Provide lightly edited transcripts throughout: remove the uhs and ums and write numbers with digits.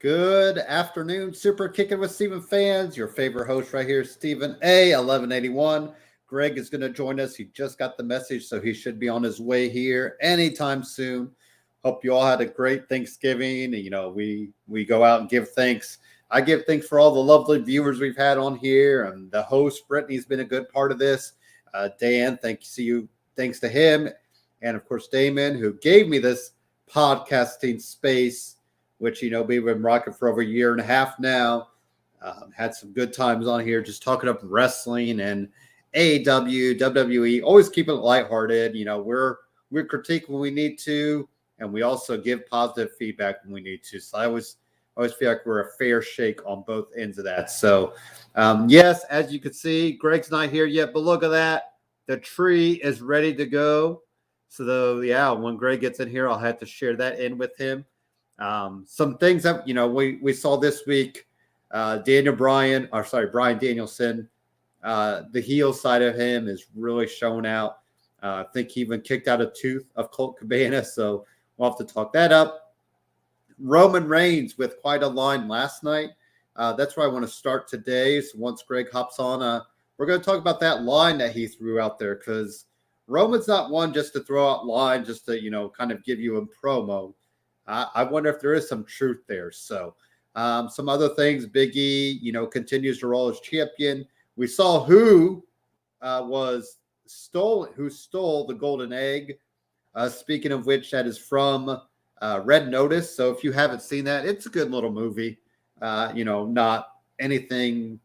Good afternoon, Super Kicking with Steven fans. Your favorite host right here, Steven A. 1181. Greg is going to join us. He just got the message, so he should be on his way here anytime soon. Hope you all had a great Thanksgiving. We go out and give thanks. I give thanks for all the lovely viewers we've had on here, and the host Brittany's been a good part of this. Dan, thanks to him, and of course Damon, who gave me this podcasting space, which, we've been rocking for over a year and a half now. Had some good times on here, just talking up wrestling and AEW, WWE, always keeping it lighthearted. We critique when we need to, and we also give positive feedback when we need to. So I always feel like we're a fair shake on both ends of that. So, yes, as you can see, Greg's not here yet, but look at that. The tree is ready to go. So, when Greg gets in here, I'll have to share that in with him. Some things that, we saw this week, Brian Danielson, the heel side of him is really showing out. I think he even kicked out a tooth of Colt Cabana, so we'll have to talk that up. Roman Reigns with quite a line last night. That's where I want to start today. So once Greg hops on, we're going to talk about that line that he threw out there, because Roman's not one just to throw out line, just to, kind of give you a promo. I wonder if there is some truth there. So some other things, Big E, continues to roll as champion. We saw who stole the golden egg. Speaking of which, that is from Red Notice. So if you haven't seen that, it's a good little movie. Not anything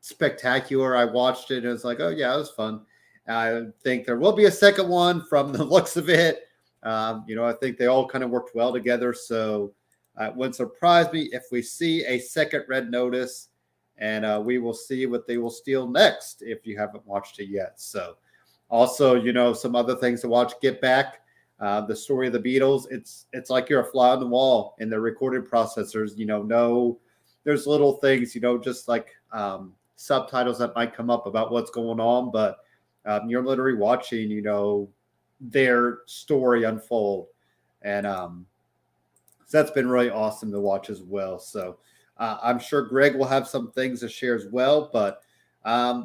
spectacular. I watched it and it was like, oh yeah, it was fun. I think there will be a second one from the looks of it. I think they all kind of worked well together. So it wouldn't surprise me if we see a second Red Notice, and we will see what they will steal next if you haven't watched it yet. So also, some other things to watch. Get Back, the story of the Beatles. It's like you're a fly on the wall in the recording processors. There's little things, just like subtitles that might come up about what's going on, but you're literally watching, their story unfold, and so that's been really awesome to watch as well. So I'm sure Greg will have some things to share as well, but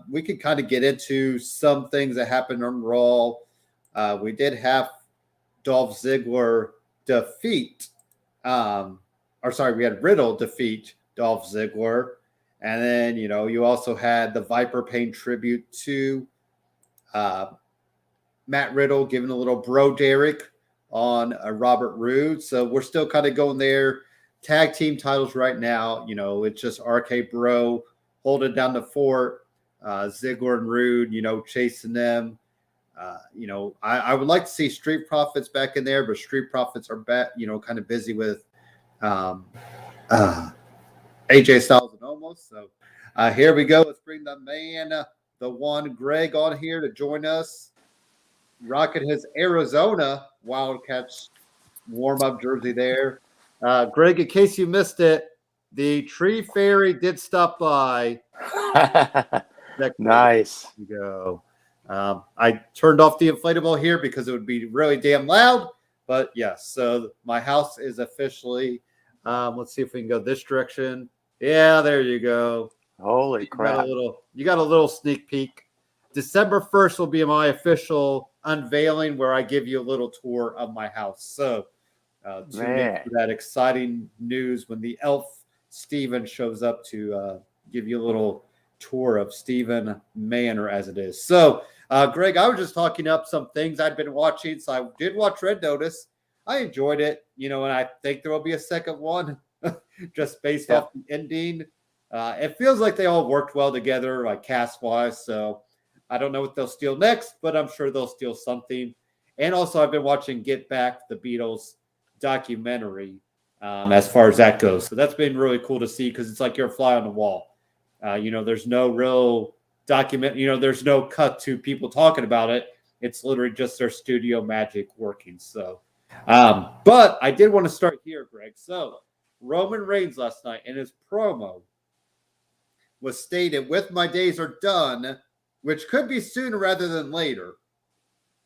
we could kind of get into some things that happened on Raw. We did have Dolph Ziggler defeat we had Riddle defeat Dolph Ziggler, and then you also had the Viper Pain tribute to Matt Riddle giving a little bro Derek on Robert Roode. So we're still kind of going there. Tag team titles right now, it's just RK Bro holding down the fort. Ziggler and Roode, chasing them. I would like to see Street Profits back in there, but Street Profits are back, kind of busy with AJ Styles and Omos. So here we go. Let's bring the man, the one Greg, on here to join us. Rocking his Arizona Wildcats warm-up jersey there. Greg, in case you missed it, the Tree Fairy did stop by. Nice. There you go. I turned off the inflatable here because it would be really damn loud. But yes, so my house is officially, let's see if we can go this direction. Yeah, there you go. Holy crap. You got a little sneak peek. December 1st will be my official unveiling, where I give you a little tour of my house. So tune in for that exciting news when the elf Steven shows up to give you a little tour of Steven Manor as it is. So, Greg, I was just talking up some things I'd been watching. So I did watch Red Notice. I enjoyed it, and I think there will be a second one just based off the ending. It feels like they all worked well together, like cast-wise. So I don't know what they'll steal next, but I'm sure they'll steal something. And also, I've been watching Get Back, the Beatles documentary, as far as that goes. So that's been really cool to see, because it's like you're a fly on the wall. There's no real document. There's no cut to people talking about it. It's literally just their studio magic working. So, but I did want to start here, Greg. So Roman Reigns last night in his promo was stated, "With my days are done," which could be sooner rather than later.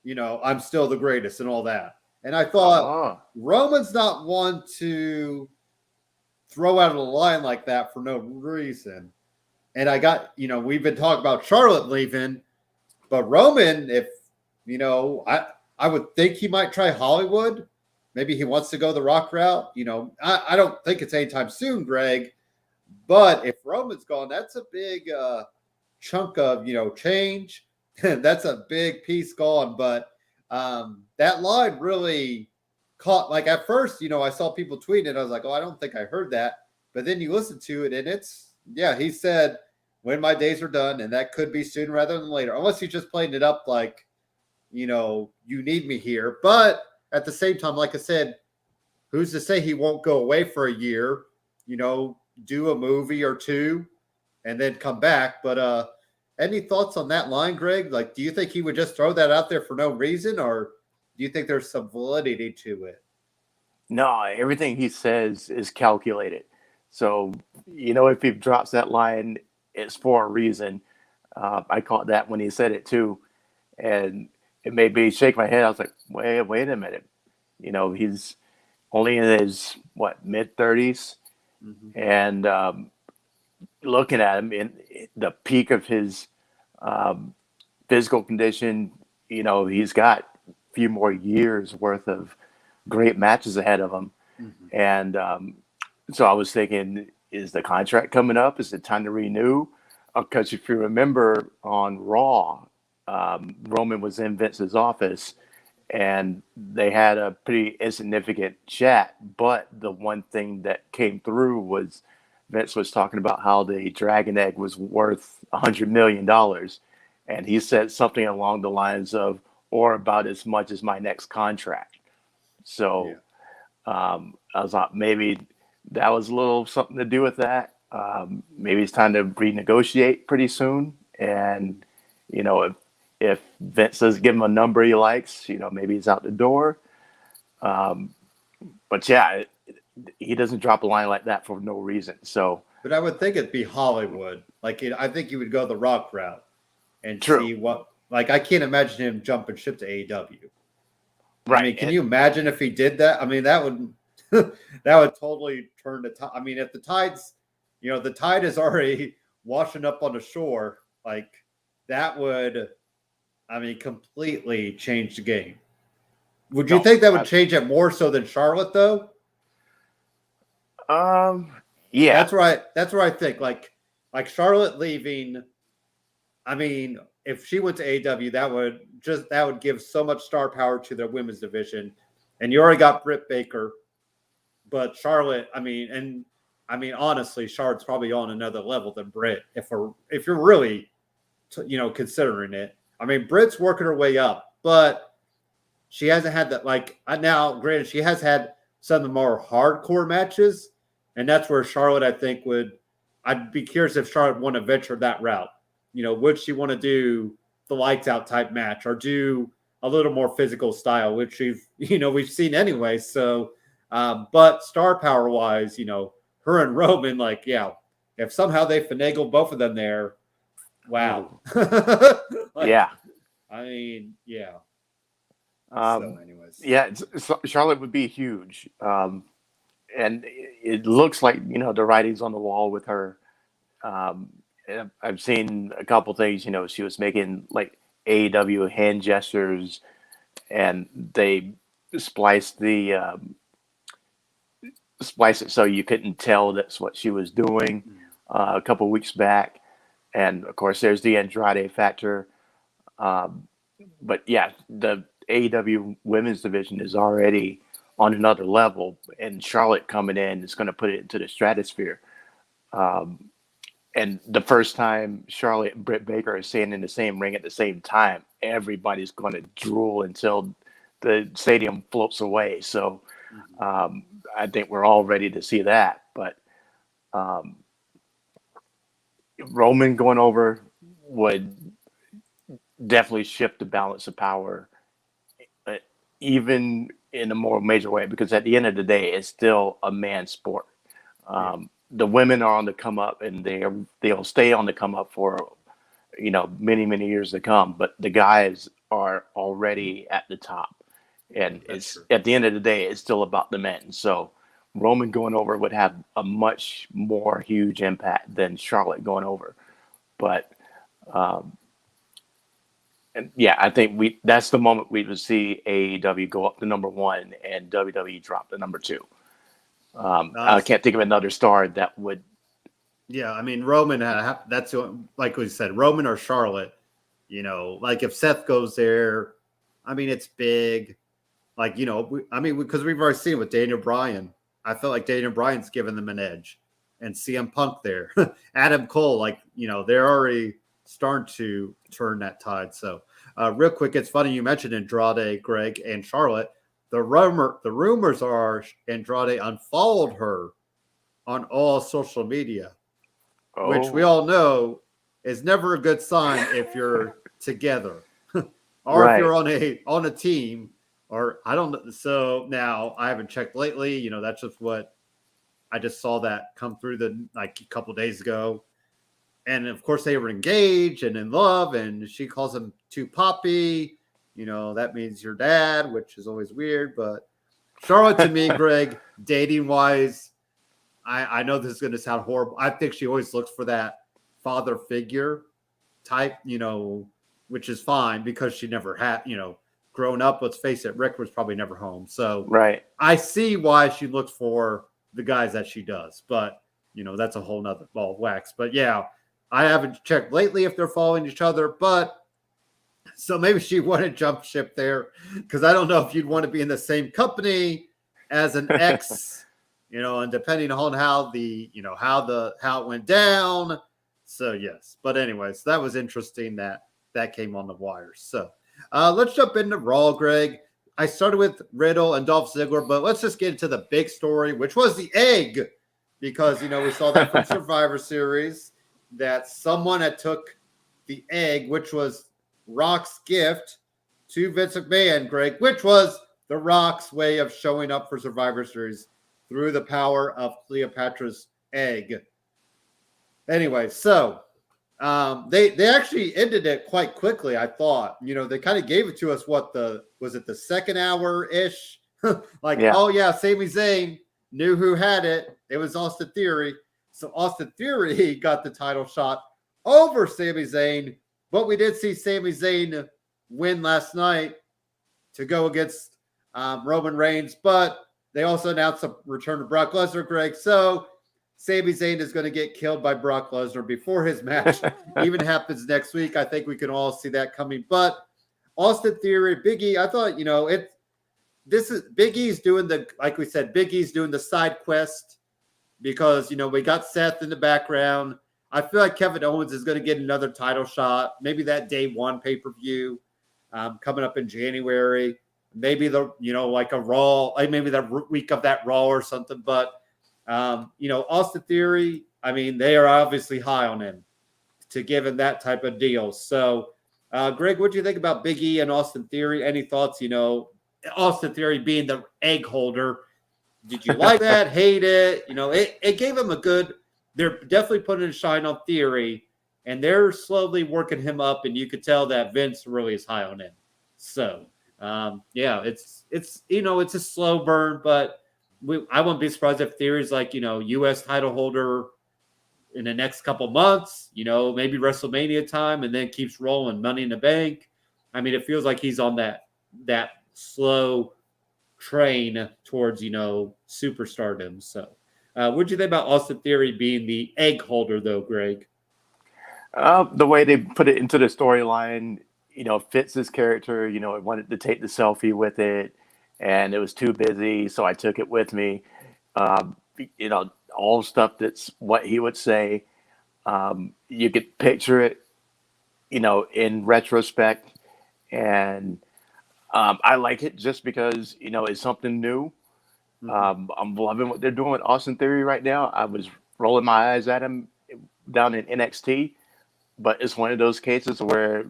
I'm still the greatest and all that. And I thought, Roman's not one to throw out a line like that for no reason. And I got, we've been talking about Charlotte leaving, but Roman, if, I would think he might try Hollywood. Maybe he wants to go the Rock route. I don't think it's anytime soon, Greg. But if Roman's gone, that's a big chunk of, change. That's a big piece gone. But that line really caught, like at first, I saw people tweeting it. I was like, oh, I don't think I heard that. But then you listen to it and he said, when my days are done, and that could be sooner rather than later, unless he's just playing it up like, you need me here. But at the same time, like I said, who's to say he won't go away for a year, do a movie or two and then come back. But any thoughts on that line, Greg? Like, do you think he would just throw that out there for no reason, or do you think there's some validity to it? No, everything he says is calculated. So, if he drops that line, it's for a reason. I caught that when he said it too. And it made me shake my head. I was like, wait a minute. He's only in his, mid-30s? Mm-hmm. And looking at him in the peak of his physical condition, he's got a few more years worth of great matches ahead of him. Mm-hmm. And so I was thinking, is the contract coming up? Is it time to renew? Because if you remember on Raw, Roman was in Vince's office and they had a pretty insignificant chat. But the one thing that came through was Vince was talking about how the Dragon Egg was worth $100 million. And he said something along the lines of, or about as much as my next contract. So I was like, maybe that was a little something to do with that. Maybe it's time to renegotiate pretty soon. And, if Vince doesn't give him a number he likes, maybe he's out the door. But yeah, he doesn't drop a line like that for no reason. So, but I would think it'd be Hollywood. Like, I think you would go the Rock route and see what. Like, I can't imagine him jumping ship to AEW. Right? I mean, can you imagine if he did that? I mean, that would totally turn the tide. I mean, if the tide's, the tide is already washing up on the shore, like that would, completely change the game. Would you think that would change it more so than Charlotte, though? Yeah. That's right. That's what I think. Like Charlotte leaving. I mean, if she went to AEW, that would give so much star power to their women's division. And you already got Britt Baker, but Charlotte. Honestly, Charlotte's probably on another level than Britt. If you're really, considering it. I mean, Britt's working her way up, but she hasn't had that. Like now, granted, she has had some of the more hardcore matches, and that's where Charlotte, I think, would. I'd be curious if Charlotte want to venture that route. Would she want to do the lights out type match or do a little more physical style, which we've seen anyway. So, but star power wise, her and Roman, if somehow they finagle both of them there, wow. Yeah. Yeah. So anyways. Yeah, Charlotte would be huge. And it looks like, the writing's on the wall with her. I've seen a couple things, she was making like AEW hand gestures and they spliced it so you couldn't tell that's what she was doing a couple of weeks back. And of course there's the Andrade factor. But yeah, the AEW women's division is already on another level, and Charlotte coming in is going to put it into the stratosphere. And the first time Charlotte and Britt Baker are staying in the same ring at the same time, everybody's going to drool until the stadium floats away. So I think we're all ready to see that. But Roman going over would definitely shift the balance of power, even in a more major way, because at the end of the day, it's still a man's sport. The women are on the come up, and they'll stay on the come up for many, many years to come. But the guys are already at the top, and it's at the end of the day, it's still about the men. So Roman going over would have a much more huge impact than Charlotte going over. But and yeah, I think that's the moment we would see AEW go up to number 1 and WWE drop to number 2. I can't think of another star that would. Yeah, I mean Roman. That's like we said, Roman or Charlotte. Like if Seth goes there, I mean it's big. Like because we've already seen it with Daniel Bryan. I feel like Daniel Bryan's giving them an edge, and CM Punk there, Adam Cole. Like they're already starting to turn that tide. So real quick, it's funny you mentioned Andrade, Greg, and Charlotte. The rumors are Andrade unfollowed her on all social media. Which we all know is never a good sign if you're together or if you're on a team, or I don't know. So now I haven't checked lately. That's just what I just saw that come through a couple days ago. And of course they were engaged and in love, and she calls him too poppy. That means your dad, which is always weird. But Charlotte, to me, Greg, dating wise, I know this is going to sound horrible. I think she always looks for that father figure type, which is fine because she never had, grown up. Let's face it, Rick was probably never home. So I see why she looks for the guys that she does. But, that's a whole nother ball of wax. But, yeah, I haven't checked lately if they're following each other. But so maybe she wanted jump ship there because I don't know if you'd want to be in the same company as an ex. And depending on how how it went down. So yes, but anyways, that was interesting that came on the wire. So let's jump into Raw, Greg. I started with Riddle and Dolph Ziggler, but let's just get into the big story, which was the egg, because we saw that from Survivor Series that someone had took the egg, which was Rock's gift to Vince McMahon, Greg, which was the Rock's way of showing up for Survivor Series through the power of Cleopatra's egg. Anyway, so they actually ended it quite quickly, I thought. They kind of gave it to us, was it the second hour-ish? Oh yeah, Sami Zayn knew who had it. It was Austin Theory. So Austin Theory got the title shot over Sami Zayn, but we did see Sami Zayn win last night to go against Roman Reigns, but they also announced a return of Brock Lesnar, Greg. So Sami Zayn is going to get killed by Brock Lesnar before his match even happens next week. I think we can all see that coming. But Austin Theory, Big E, I thought, Big E's doing like we said, Big E's doing the side quest because, we got Seth in the background. I feel like Kevin Owens is going to get another title shot. Maybe that day 1 pay-per-view coming up in January. Maybe like a Raw, maybe the week of that Raw or something. But, Austin Theory, I mean, they are obviously high on him to give him that type of deal. So, Greg, what do you think about Big E and Austin Theory? Any thoughts, Austin Theory being the egg holder? Did you like that? Hate it? It gave him a good – they're definitely putting a shine on Theory, and they're slowly working him up, and you could tell that Vince really is high on him. So – it's a slow burn, but I wouldn't be surprised if Theory's like, U.S. title holder in the next couple months, maybe WrestleMania time, and then keeps rolling Money in the Bank. I mean, it feels like he's on that slow train towards, superstardom. So what do you think about Austin Theory being the egg holder though, Greg? The way they put it into the storyline, fits his character. I wanted to take the selfie with it, and it was too busy, so I took it with me. All stuff that's what he would say. You could picture it, in retrospect, and I like it just because it's something new. I'm loving what they're doing with Austin Theory right now. I was rolling my eyes at him down in NXT, but it's one of those cases where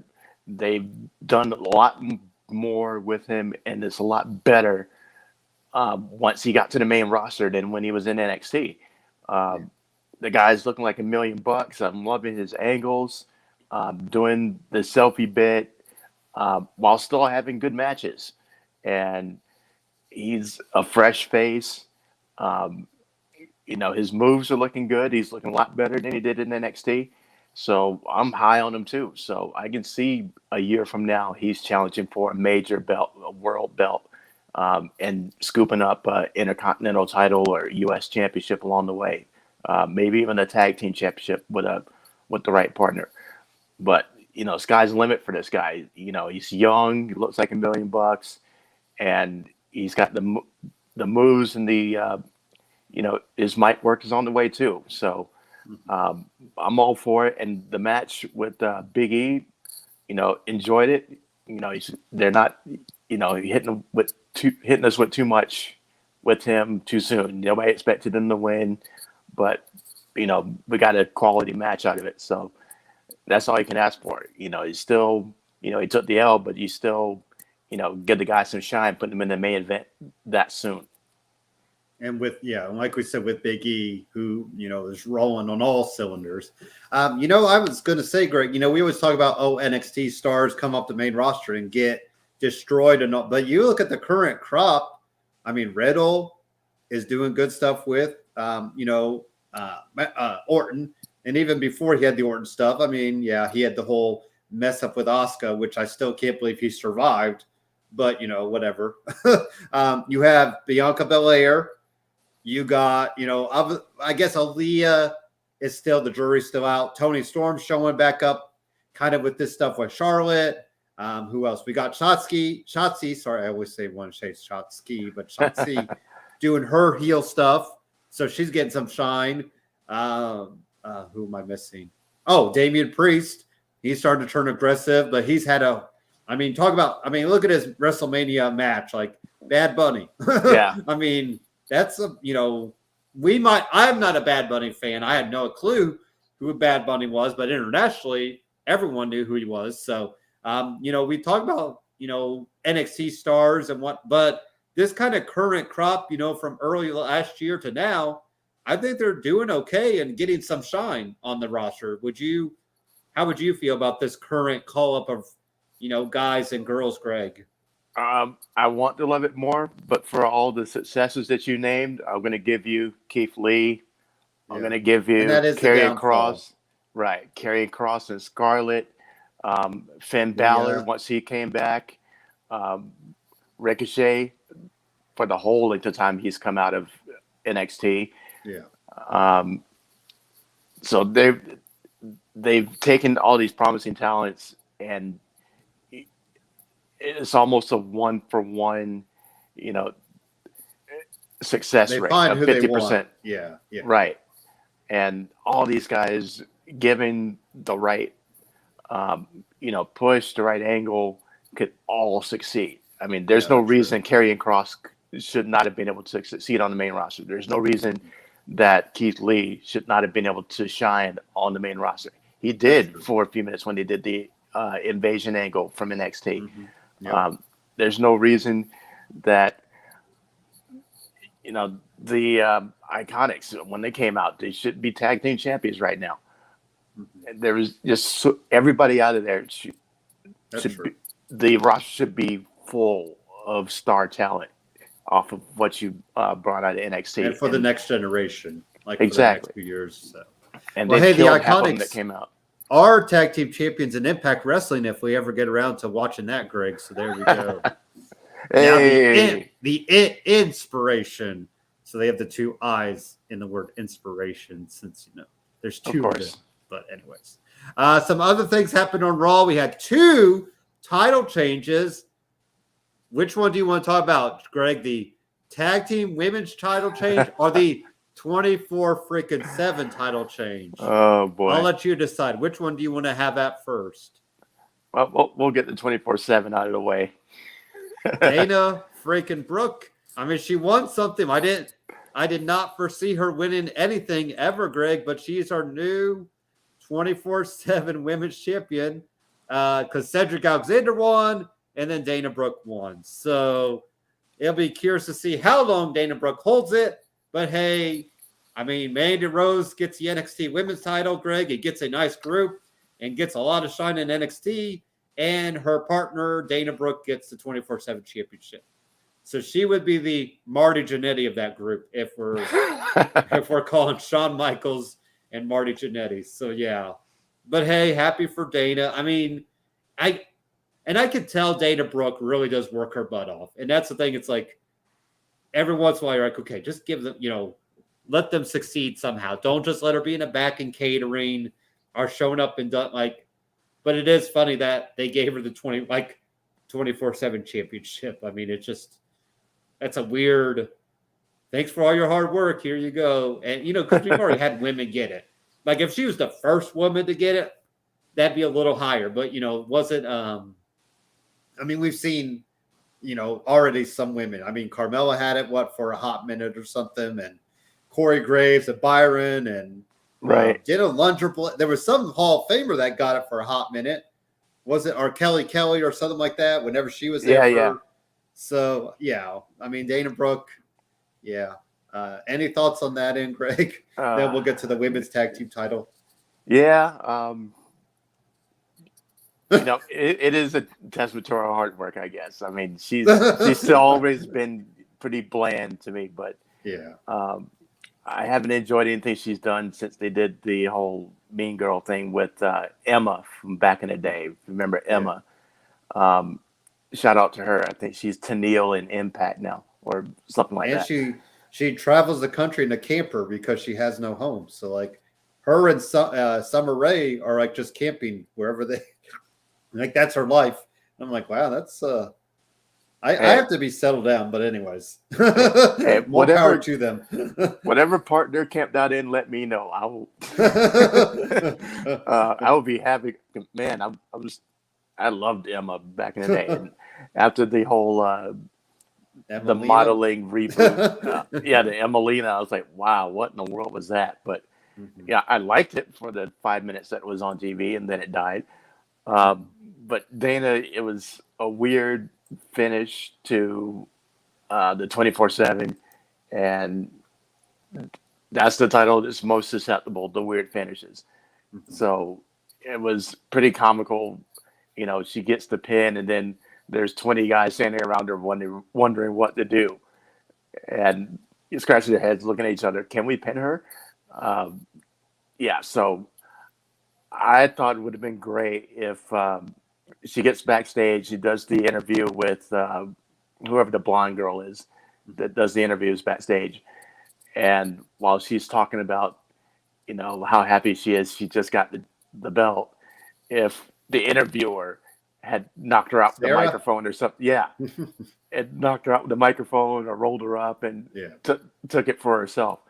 they've done a lot more with him, and it's a lot better once he got to the main roster than when he was in NXT. The guy's looking like $1 million. I'm loving his angles, doing the selfie bit while still having good matches. And he's a fresh face. His moves are looking good. He's looking a lot better than he did in NXT. So I'm high on him too. So I can see a year from now he's challenging for a major belt, a world belt, and scooping up an Intercontinental title or U.S. Championship along the way. Maybe even a tag team championship with the right partner. But sky's the limit for this guy. He's young. He looks like $1 million, and he's got the moves and the his mic work is on the way too. So I'm all for it. And the match with Big E, enjoyed it. They're not hitting us with too much with him too soon. Nobody expected him to win, but we got a quality match out of it. So that's all you can ask for. He's still, he took the L, but you still, give the guy some shine, put him in the main event that soon. And like we said, with Big E, who, is rolling on all cylinders. I was going to say, Greg, we always talk about, NXT stars come up the main roster and get destroyed. But you look at the current crop, Riddle is doing good stuff with, Orton. And even before he had the Orton stuff, he had the whole mess up with Asuka, which I still can't believe he survived. But, whatever. You have Bianca Belair. You got, I guess Aaliyah is still, the jury's still out. Tony Storm showing back up kind of with this stuff with Charlotte. Who else? We got Shotzi. Sorry, I always say one say Shotzi, but Shotzi doing her heel stuff. So she's getting some shine. Who am I missing? Oh, Damian Priest. He's starting to turn aggressive, but he's had look at his WrestleMania match, like Bad Bunny. Yeah. That's I'm not a Bad Bunny fan. I had no clue who Bad Bunny was, but internationally, everyone knew who he was. So, we talk about, NXT stars and but this kind of current crop, from early last year to now, I think they're doing okay and getting some shine on the roster. How would you feel about this current call up of, guys and girls, Greg? I want to love it more, but for all the successes that you named, I'm going to give you Keith Lee. I'm going to give you Karrion Kross. Right. Karrion Kross and Scarlett. Finn Balor, once he came back. Ricochet for the whole length of time he's come out of NXT. Yeah. So they've taken all these promising talents, and it's almost a 1-for-1, success rate of 50%. Yeah. Right. And all these guys given the right, push, the right angle, could all succeed. There's no reason Karrion Kross should not have been able to succeed on the main roster. There's no reason that Keith Lee should not have been able to shine on the main roster. He did for a few minutes when they did the invasion angle from NXT. Mm-hmm. Yep. There's no reason that, the Iconics, when they came out, they should be tag team champions right now. Mm-hmm. There was just everybody out of there. The roster should be full of star talent off of what you brought out of NXT. And for the next generation, exactly. For the next few years. So. And the Iconics that came out are tag team champions in Impact Wrestling if we ever get around to watching that, Greg. So there we go. Hey. Now the inspiration. So they have the two I's in the word inspiration, since there's two of them. But anyways, some other things happened on Raw. We had 2 title changes. Which one do you want to talk about, Greg? The tag team women's title change or the 24-7 title change? Oh boy! I'll let you decide. Which one do you want to have at first? Well, we'll get the 24/7 out of the way. Dana freaking Brooke. She won something. I did not foresee her winning anything ever, Greg, but she's our new 24/7 women's champion because Cedric Alexander won and then Dana Brooke won. So it'll be curious to see how long Dana Brooke holds it. But hey, Mandy Rose gets the NXT women's title, Greg. It gets a nice group and gets a lot of shine in NXT. And her partner, Dana Brooke, gets the 24/7 championship. So she would be the Marty Jannetty of that group if we're calling Shawn Michaels and Marty Jannetty. So yeah. But hey, happy for Dana. I mean, I could tell Dana Brooke really does work her butt off. And that's the thing. It's like every once in a while you're like, okay, just give them, let them succeed somehow. Don't just let her be in the back and catering or showing up and done like. But it is funny that they gave her the 24/7 championship. I mean, that's a weird. Thanks for all your hard work. Here you go. And because we've already had women get it. Like if she was the first woman to get it, that'd be a little higher. But wasn't. I mean, we've seen, already some women. I mean, Carmella had it for a hot minute or something, and Corey Graves and Byron and. Right. Did a Lunger. There was some Hall of Famer that got it for a hot minute. Was it or Kelly or something like that? Whenever she was there. Yeah. So yeah, I mean Dana Brooke. Yeah. Any thoughts on that, Greg? Then we'll get to the women's tag team title. Yeah. It is a testament to her hard work, I guess. I mean, she's always been pretty bland to me, but yeah. I haven't enjoyed anything she's done since they did the whole Mean Girl thing with Emma from back in the day. Remember Emma? Yeah. Shout out to her. I think she's Tennille in Impact now or something like that. And she travels the country in a camper because she has no home. So like her and Summer Rae are like just camping wherever they like. That's her life. I'm like, wow, that's I have to be settled down, but anyways, more power to them. Whatever part they're camped out in, let me know. I will be happy. Man, I loved Emma back in the day, and after the whole the modeling reboot, the Emelina, I was like, wow, what in the world was that? But yeah, I liked it for the 5 minutes that it was on TV, and then it died. But Dana, it was a weird finish to the 24/7, and that's the title that's most susceptible to weird finishes. So it was pretty comical. She gets the pin, and then there's 20 guys standing around her wondering what to do, and you scratch their heads looking at each other. Can we pin her? So I thought it would have been great if she gets backstage, she does the interview with whoever the blonde girl is that does the interviews backstage. And while she's talking about, how happy she is, she just got the belt. If the interviewer had knocked her out with the microphone or something, it knocked her out with the microphone or rolled her up and took it for herself.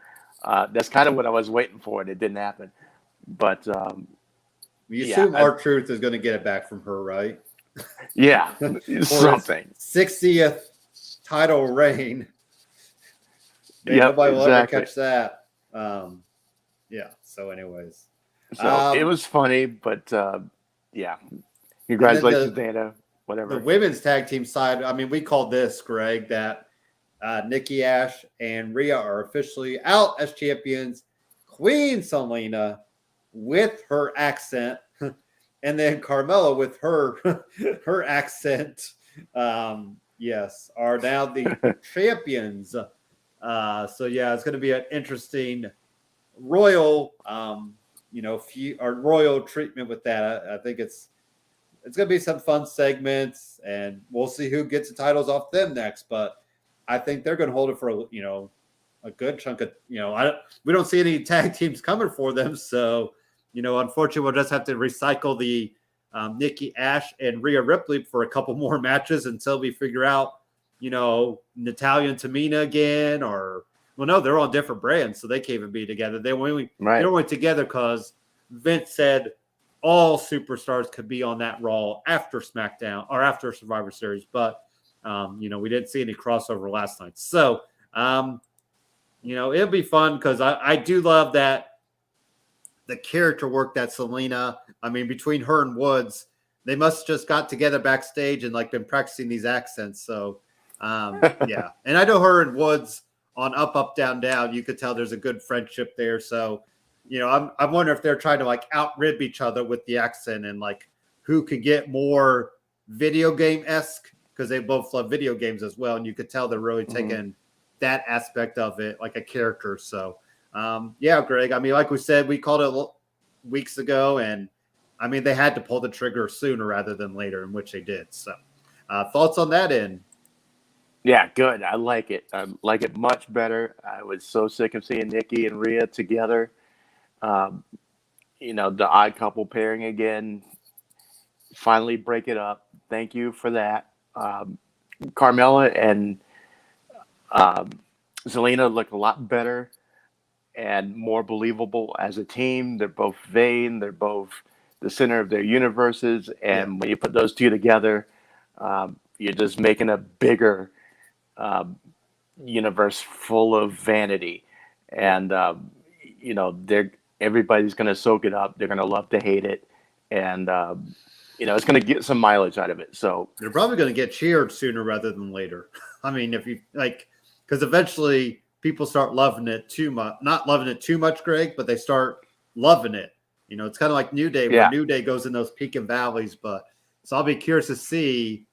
That's kind of what I was waiting for, and it didn't happen. But you assume R-Truth is going to get it back from her, right? Yeah, something. 60th title reign. Nobody will ever catch that. So anyways. So it was funny, but congratulations, Dana. Whatever. The women's tag team side, I mean, we called this, Greg, that Nikki Ash and Rhea are officially out as champions. Queen Selena with her accent, and then Carmella with her accent, are now the champions. So it's going to be an interesting royal, royal treatment with that. I think it's going to be some fun segments, and we'll see who gets the titles off them next. But I think they're going to hold it for a good chunk of we don't see any tag teams coming for them, so. Unfortunately, we'll just have to recycle the Nikki Ash and Rhea Ripley for a couple more matches until we figure out, Natalya and Tamina again, no, they're on different brands, so they can't even be together. They went together because Vince said all superstars could be on that Raw after SmackDown or after Survivor Series, but we didn't see any crossover last night. So, it'll be fun because I do love that. The character work that Selena, between her and Woods, they must just got together backstage and been practicing these accents. So, And I know her and Woods on Up, Up, Down, Down, you could tell there's a good friendship there. So, I'm wondering if they're trying to out-rib each other with the accent and who could get more video game-esque. because they both love video games as well, and you could tell they're really taking that aspect of it like a character. So, yeah, Greg. I mean, like we said, we called it weeks ago, and I mean they had to pull the trigger sooner rather than later, in which they did. So, thoughts on that end? Yeah, good. I like it. I like it much better. I was so sick of seeing Nikki and Rhea together. Um, the odd couple pairing again. Finally break it up. Thank you for that. Carmella and Zelina look a lot better and more believable as a team. They're both vain. They're both the center of their universes. And when you put those two together, you're just making a bigger universe full of vanity. And, everybody's going to soak it up. They're going to love to hate it. And, it's going to get some mileage out of it. So they're probably going to get cheered sooner rather than later. I mean, if you because eventually people start loving it too much, not loving it too much, Greg, but they start loving it. It's kind of like New Day, where New Day goes in those peak and valleys. But so I'll be curious to see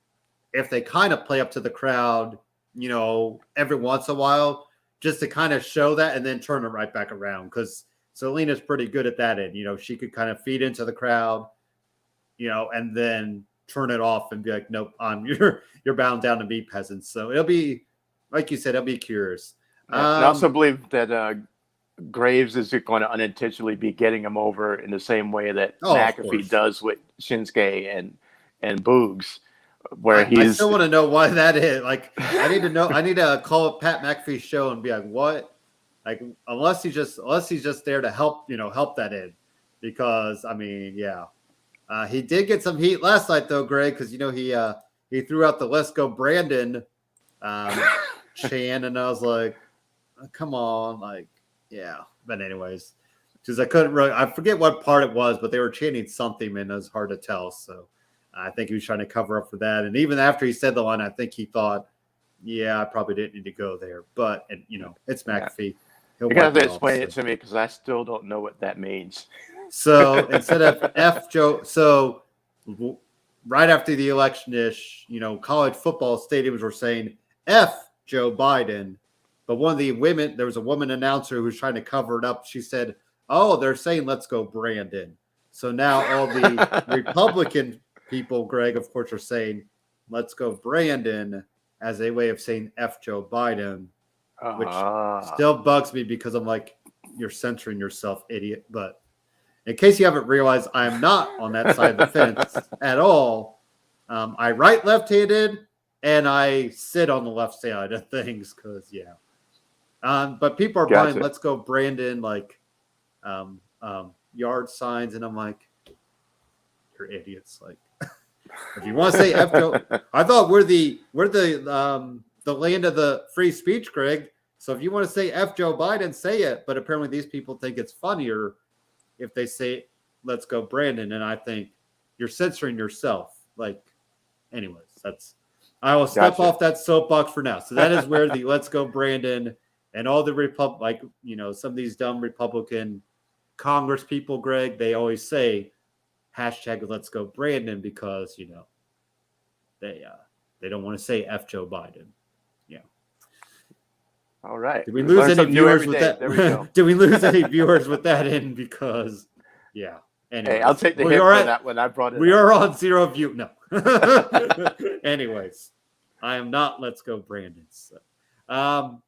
if they kind of play up to the crowd, every once in a while, just to kind of show that and then turn it right back around. Because Selena's pretty good at that end. She could kind of feed into the crowd, and then turn it off and be like, nope, you're bound down to be peasants. So it'll be, like you said, I'll be curious. I also believe that Graves is going to unintentionally be getting him over in the same way that McAfee does with Shinsuke and Boogs, where I still want to know why that is. Like, I need to know. I need to call up Pat McAfee's show and be like, what? Like, unless he's just there to help, help that in, because I mean, yeah. He did get some heat last night, though, Greg, because he threw out the "Let's Go Brandon" chant, and I was like, oh, "Come on!" Like, yeah. But anyways, because I forget what part it was, but they were chanting something, and it was hard to tell. So I think he was trying to cover up for that. And even after he said the line, I think he thought, "Yeah, I probably didn't need to go there." But it's McAfee. You got to explain it to me because I still don't know what that means. So instead of F Joe, so right after the election-ish, college football stadiums were saying F Joe Biden. But one of the women, there was a woman announcer who was trying to cover it up. She said, "Oh, they're saying let's go Brandon." So now all the Republican people, Greg, of course, are saying let's go Brandon as a way of saying F Joe Biden, which still bugs me because I'm like, you're censoring yourself, idiot. But in case you haven't realized, I am not on that side of the fence at all. I write left-handed, and I sit on the left side of things because, yeah. But people are buying "Let's Go Brandon" like yard signs, and I'm like, you're idiots. Like, if you want to say F Joe, I thought we're the land of the free speech, Greg. So if you want to say F Joe Biden, say it. But apparently these people think it's funnier if they say "Let's Go Brandon," and I think you're censoring yourself. Like, anyways, I will step off that soapbox for now. So that is where the "Let's Go Brandon" and all the some of these dumb Republican Congress people, Greg, they always say hashtag "Let's Go Brandon" because they don't want to say F Joe Biden. Yeah. All right. Did we lose any viewers with that? There we go. Did we lose any viewers with that in? Because, yeah. Anyways, hey, I'll take the hit for that when I brought it. We are on 0 view. No. Anyways, I am not. Let's Go Brandon. So,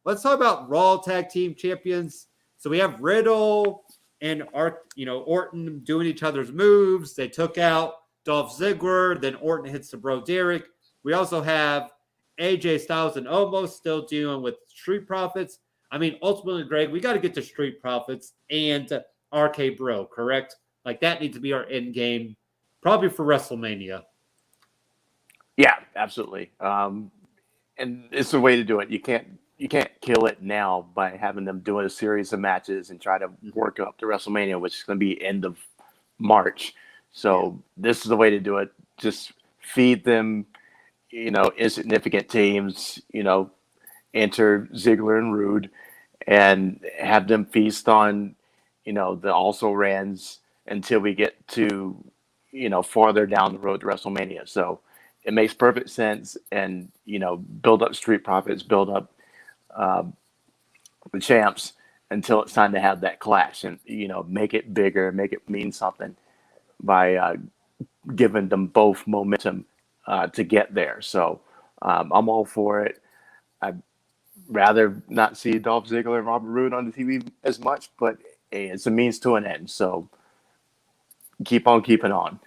let's talk about Raw Tag Team Champions. So we have Riddle and Orton doing each other's moves. They took out Dolph Ziggler. Then Orton hits the Bro Derek. We also have AJ Styles and Omos still dealing with Street Profits. I mean, ultimately, Greg, we got to get to Street Profits and RK Bro, correct? Like, that needs to be our end game, probably for WrestleMania. Yeah, absolutely. And it's the way to do it. You can't kill it now by having them doing a series of matches and try to work up to WrestleMania, which is going to be end of March. So this is the way to do it. Just feed them, insignificant teams, enter Ziggler and Rude and have them feast on, the also rans until we get to, farther down the road to WrestleMania. So it makes perfect sense, and build up Street Profits, build up the champs until it's time to have that clash, and make it bigger, make it mean something by giving them both momentum to get there. So I'm all for it. I'd rather not see Dolph Ziggler and Robert Roode on the TV as much, but hey, it's a means to an end. So keep on keeping on.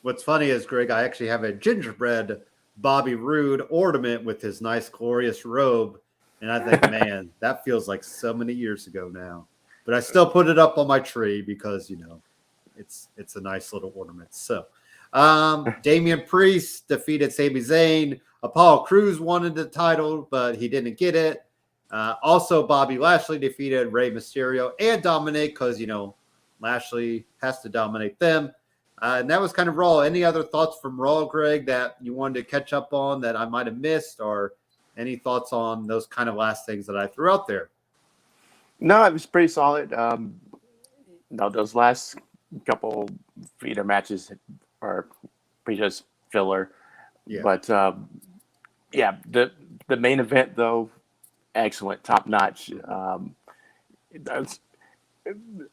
What's funny is, Greg, I actually have a gingerbread Bobby Roode ornament with his nice, glorious robe. And I think, man, that feels like so many years ago now. But I still put it up on my tree because, it's a nice little ornament. So Damian Priest defeated Sami Zayn. Apollo Crews wanted the title, but he didn't get it. Also, Bobby Lashley defeated Rey Mysterio and Dominic because, Lashley has to dominate them. And that was kind of Raw. Any other thoughts from Raw, Greg, that you wanted to catch up on that I might have missed, or any thoughts on those kind of last things that I threw out there? No, it was pretty solid. Those last couple feeder matches are pretty just filler. Yeah. But the main event though, excellent, top notch.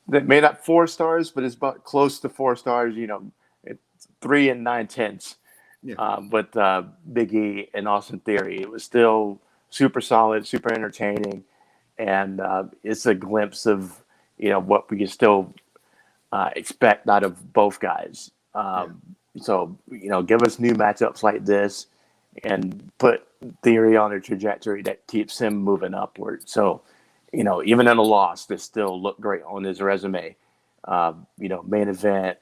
That made up 4 stars, but it's about close to 4 stars. It's 3 9/10. Yeah. With Big E and Austin Theory, it was still super solid, super entertaining, and it's a glimpse of what we can still expect out of both guys. So give us new matchups like this, and put Theory on a trajectory that keeps him moving upward. So even in a loss, they still look great on his resume. Main event.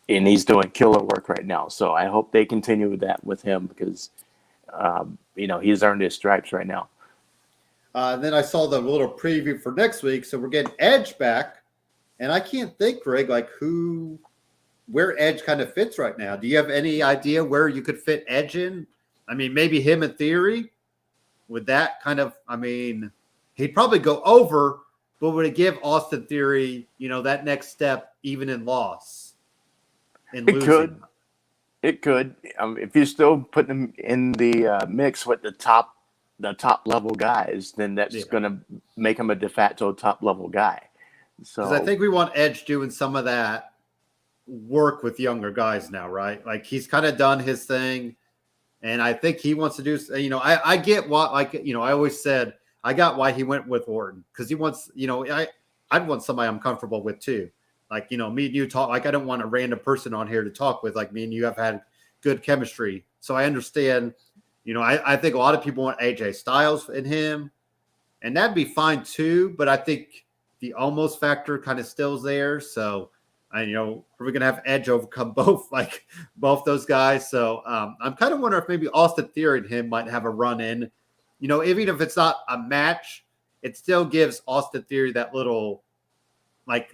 And he's doing killer work right now. So I hope they continue that with him because, he's earned his stripes right now. Then I saw the little preview for next week. So we're getting Edge back. And I can't think, Greg, where Edge kind of fits right now. Do you have any idea where you could fit Edge in? I mean, maybe him in Theory. Would that kind of, he'd probably go over, but would it give Austin Theory, that next step even in loss? It could. If you're still putting him in the mix with the top level guys, then that's going to make him a de facto top level guy. So I think we want Edge doing some of that work with younger guys now, right? Like he's kind of done his thing, and I think he wants to do. I get what, I always said I got why he went with Orton because he wants. I'd want somebody I'm comfortable with too. Like, me and you talk, I don't want a random person on here to talk with. Like me and you have had good chemistry. So I understand, I think a lot of people want AJ Styles in him, and that'd be fine too. But I think the almost factor kind of still's there. So, we're going to have Edge overcome both those guys. So I'm kind of wondering if maybe Austin Theory and him might have a run in, even if it's not a match, it still gives Austin Theory that little,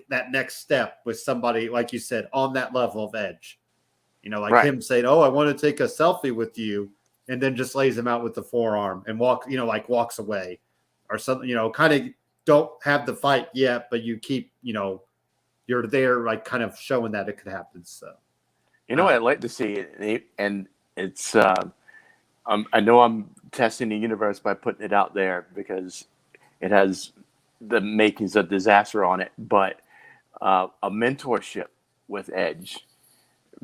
that next step with somebody, like you said, on that level of Edge, right. Him saying, "Oh, I want to take a selfie with you," and then just lays him out with the forearm and walks away or something, kind of don't have the fight yet, but you keep, you're there, kind of showing that it could happen. So, what I'd like to see, and it's, I know I'm testing the universe by putting it out there because it has the makings of disaster on it, but a mentorship with Edge,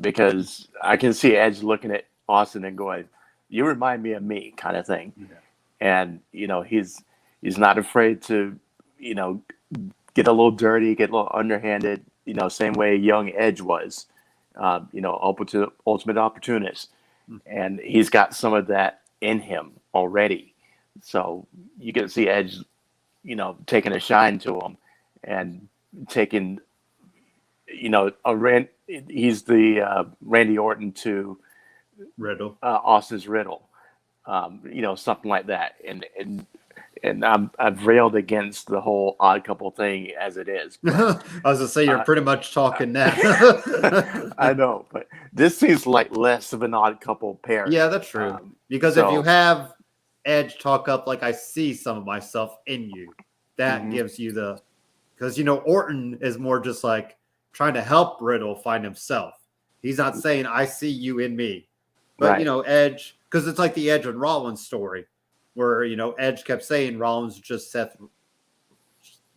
because I can see Edge looking at Austin and going, "You remind me of me," kind of thing. Yeah. And he's not afraid to get a little dirty, get a little underhanded, same way young Edge was, ultimate opportunist, and he's got some of that in him already. So you can see Edge taking a shine to him and taking, he's the Randy Orton to Riddle, Austin's Riddle, something like that. And I've railed against the whole odd couple thing as it is. But, I was gonna say you're pretty much talking now. I know, but this seems like less of an odd couple pair. Yeah, that's true. Because if you have Edge talk up I see some of myself in you, that gives you because Orton is more just trying to help Riddle find himself. He's not saying I see you in me. But Right. Edge, because it's like the Edge and Rollins story, where Edge kept saying Rollins just Seth,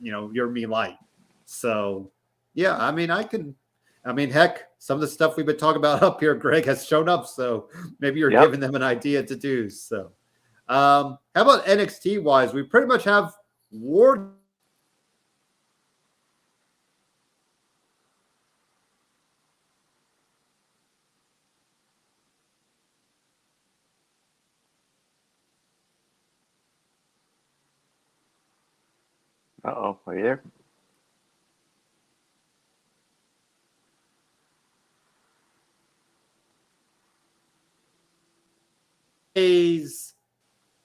you're me light. So yeah, I mean, heck, some of the stuff we've been talking about up here, Greg, has shown up. So maybe you're Yep. giving them an idea to do. So how about NXT wise? We pretty much have War. Uh-oh. Are you there?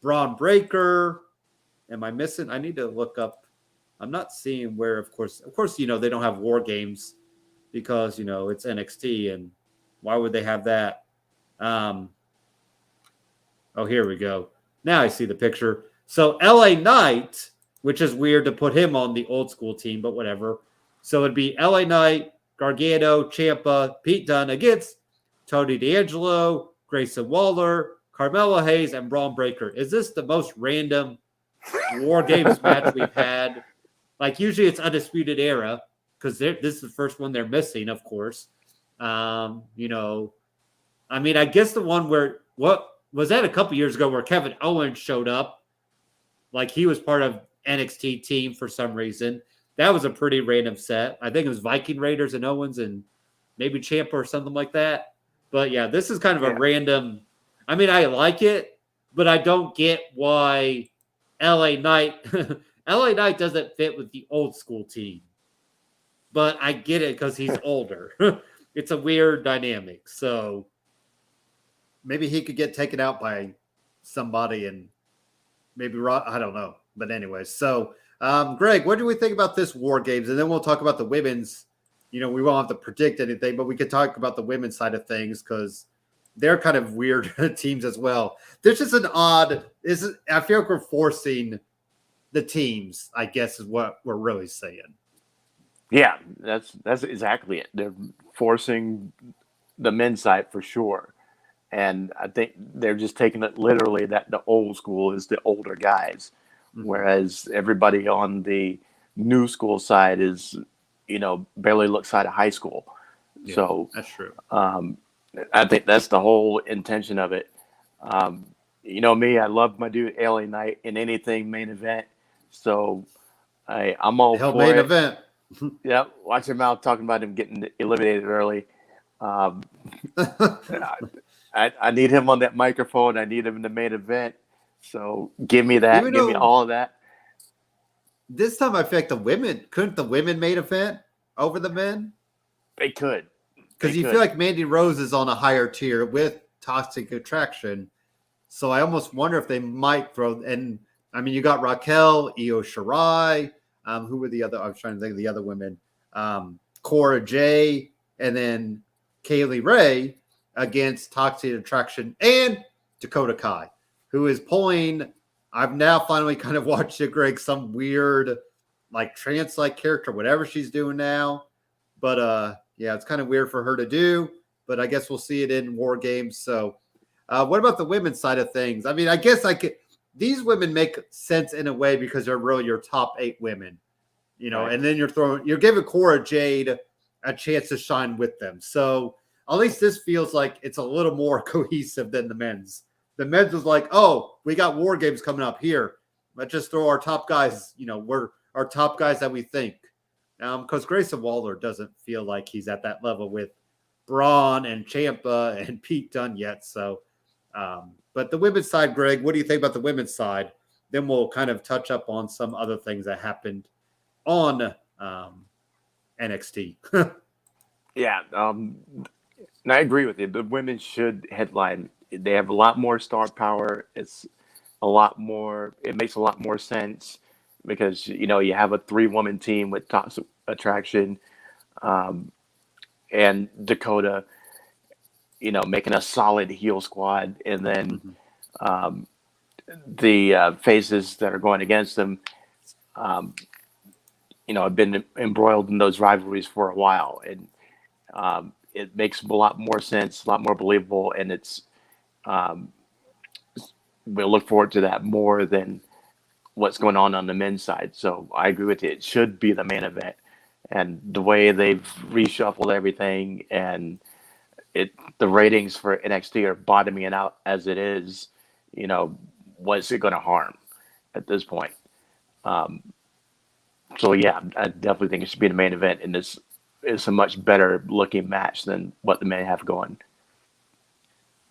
Braun Breaker. Am I missing? I need to look up. I'm not seeing where, of course, they don't have War Games because it's NXT, and why would they have that? Oh, here we go. Now I see the picture. So LA Knight, which is weird to put him on the old school team, but whatever. So it'd be LA Knight, Gargano, Ciampa, Pete Dunne against Tony D'Angelo, Grayson Waller, Carmelo Hayes, and Braun Breaker. Is this the most random War Games match we've had? Like, usually it's Undisputed Era, because this is the first one they're missing, of course. I guess the one where, what was that a couple years ago, where Kevin Owens showed up, like he was part of NXT team for some reason. That was a pretty random set. I think it was Viking Raiders and Owens and maybe Ciampa or something like that. But yeah, this is kind of a random. I mean, I like it, but I don't get why LA Knight LA Knight doesn't fit with the old school team. But I get it because he's older. It's a weird dynamic. So maybe he could get taken out by somebody and maybe I don't know. But anyways, so Greg, what do we think about this War Games? And then we'll talk about the women's. We won't have to predict anything, but we could talk about the women's side of things because they're kind of weird teams as well. There's just an odd. I feel like we're forcing the teams, I guess, is what we're really saying. Yeah, that's exactly it. They're forcing the men's side for sure. And I think they're just taking it literally that the old school is the older guys, whereas everybody on the new school side is, barely looks out of high school. Yeah, so that's true. I think that's the whole intention of it. Me, I love my dude LA Knight in anything main event. So I'm all for main it. Event. Yep, watch your mouth talking about him getting eliminated early. I need him on that microphone. I need him in the main event. So give me that. Give me all of that. This time I feel like couldn't the women main event over the men? They could. Because you feel like Mandy Rose is on a higher tier with Toxic Attraction. So I almost wonder if they might throw. And I mean, you got Raquel, Io Shirai. Who were the other? I was trying to think of the other women. Cora Jade, and then Kaylee Ray against Toxic Attraction and Dakota Kai, who is pulling. I've now finally kind of watched it, Greg, some weird, like trance-like character, whatever she's doing now. But yeah, it's kind of weird for her to do. But I guess we'll see it in War Games. So, what about the women's side of things? I mean, I guess these women make sense in a way because they're really your top 8 women, right. And then you're giving Cora Jade a chance to shine with them. So at least this feels like it's a little more cohesive than the men's. The men's was like, oh, we got War Games coming up here. Let's just throw our top guys, we're our top guys that we think. Because Grayson Waller doesn't feel like he's at that level with Braun and Ciampa and Pete Dunne yet. So, but the women's side, Greg, what do you think about the women's side? Then we'll kind of touch up on some other things that happened on NXT. Yeah, and I agree with you. The women should headline. They have a lot more star power. It's a lot more. It makes a lot more sense because you have a 3-woman team with Toxic Attraction, and Dakota. Making a solid heel squad, and then the faces that are going against them, have been embroiled in those rivalries for a while, and it makes a lot more sense, a lot more believable, and it's Um, we'll look forward to that more than what's going on the men's side. So I agree with you. It should be the main event. And the way they've reshuffled everything and the ratings for NXT are bottoming out as it is, what's it going to harm at this point? So yeah, I definitely think it should be the main event, and this is a much better looking match than what the men have going.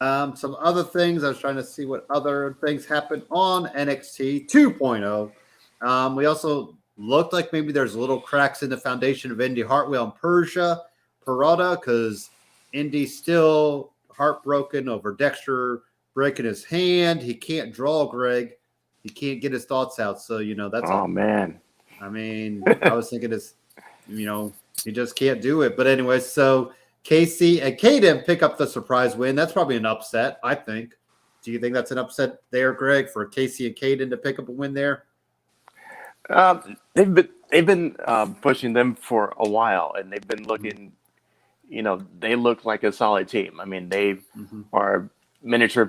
Some other things, I was trying to see what other things happened on NXT 2.0. We also looked like maybe there's little cracks in the foundation of Indy Hartwell and Parada, because Indy's still heartbroken over Dexter breaking his hand. He can't draw, Greg. He can't get his thoughts out. So, that's man. I mean, I was thinking this, he just can't do it. But anyway, so Casey and Caden pick up the surprise win. That's probably an upset, I think. Do you think that's an upset there, Greg, for Casey and Caden to pick up a win there? They've been pushing them for a while, and they've been looking. They look like a solid team. I mean, they are miniature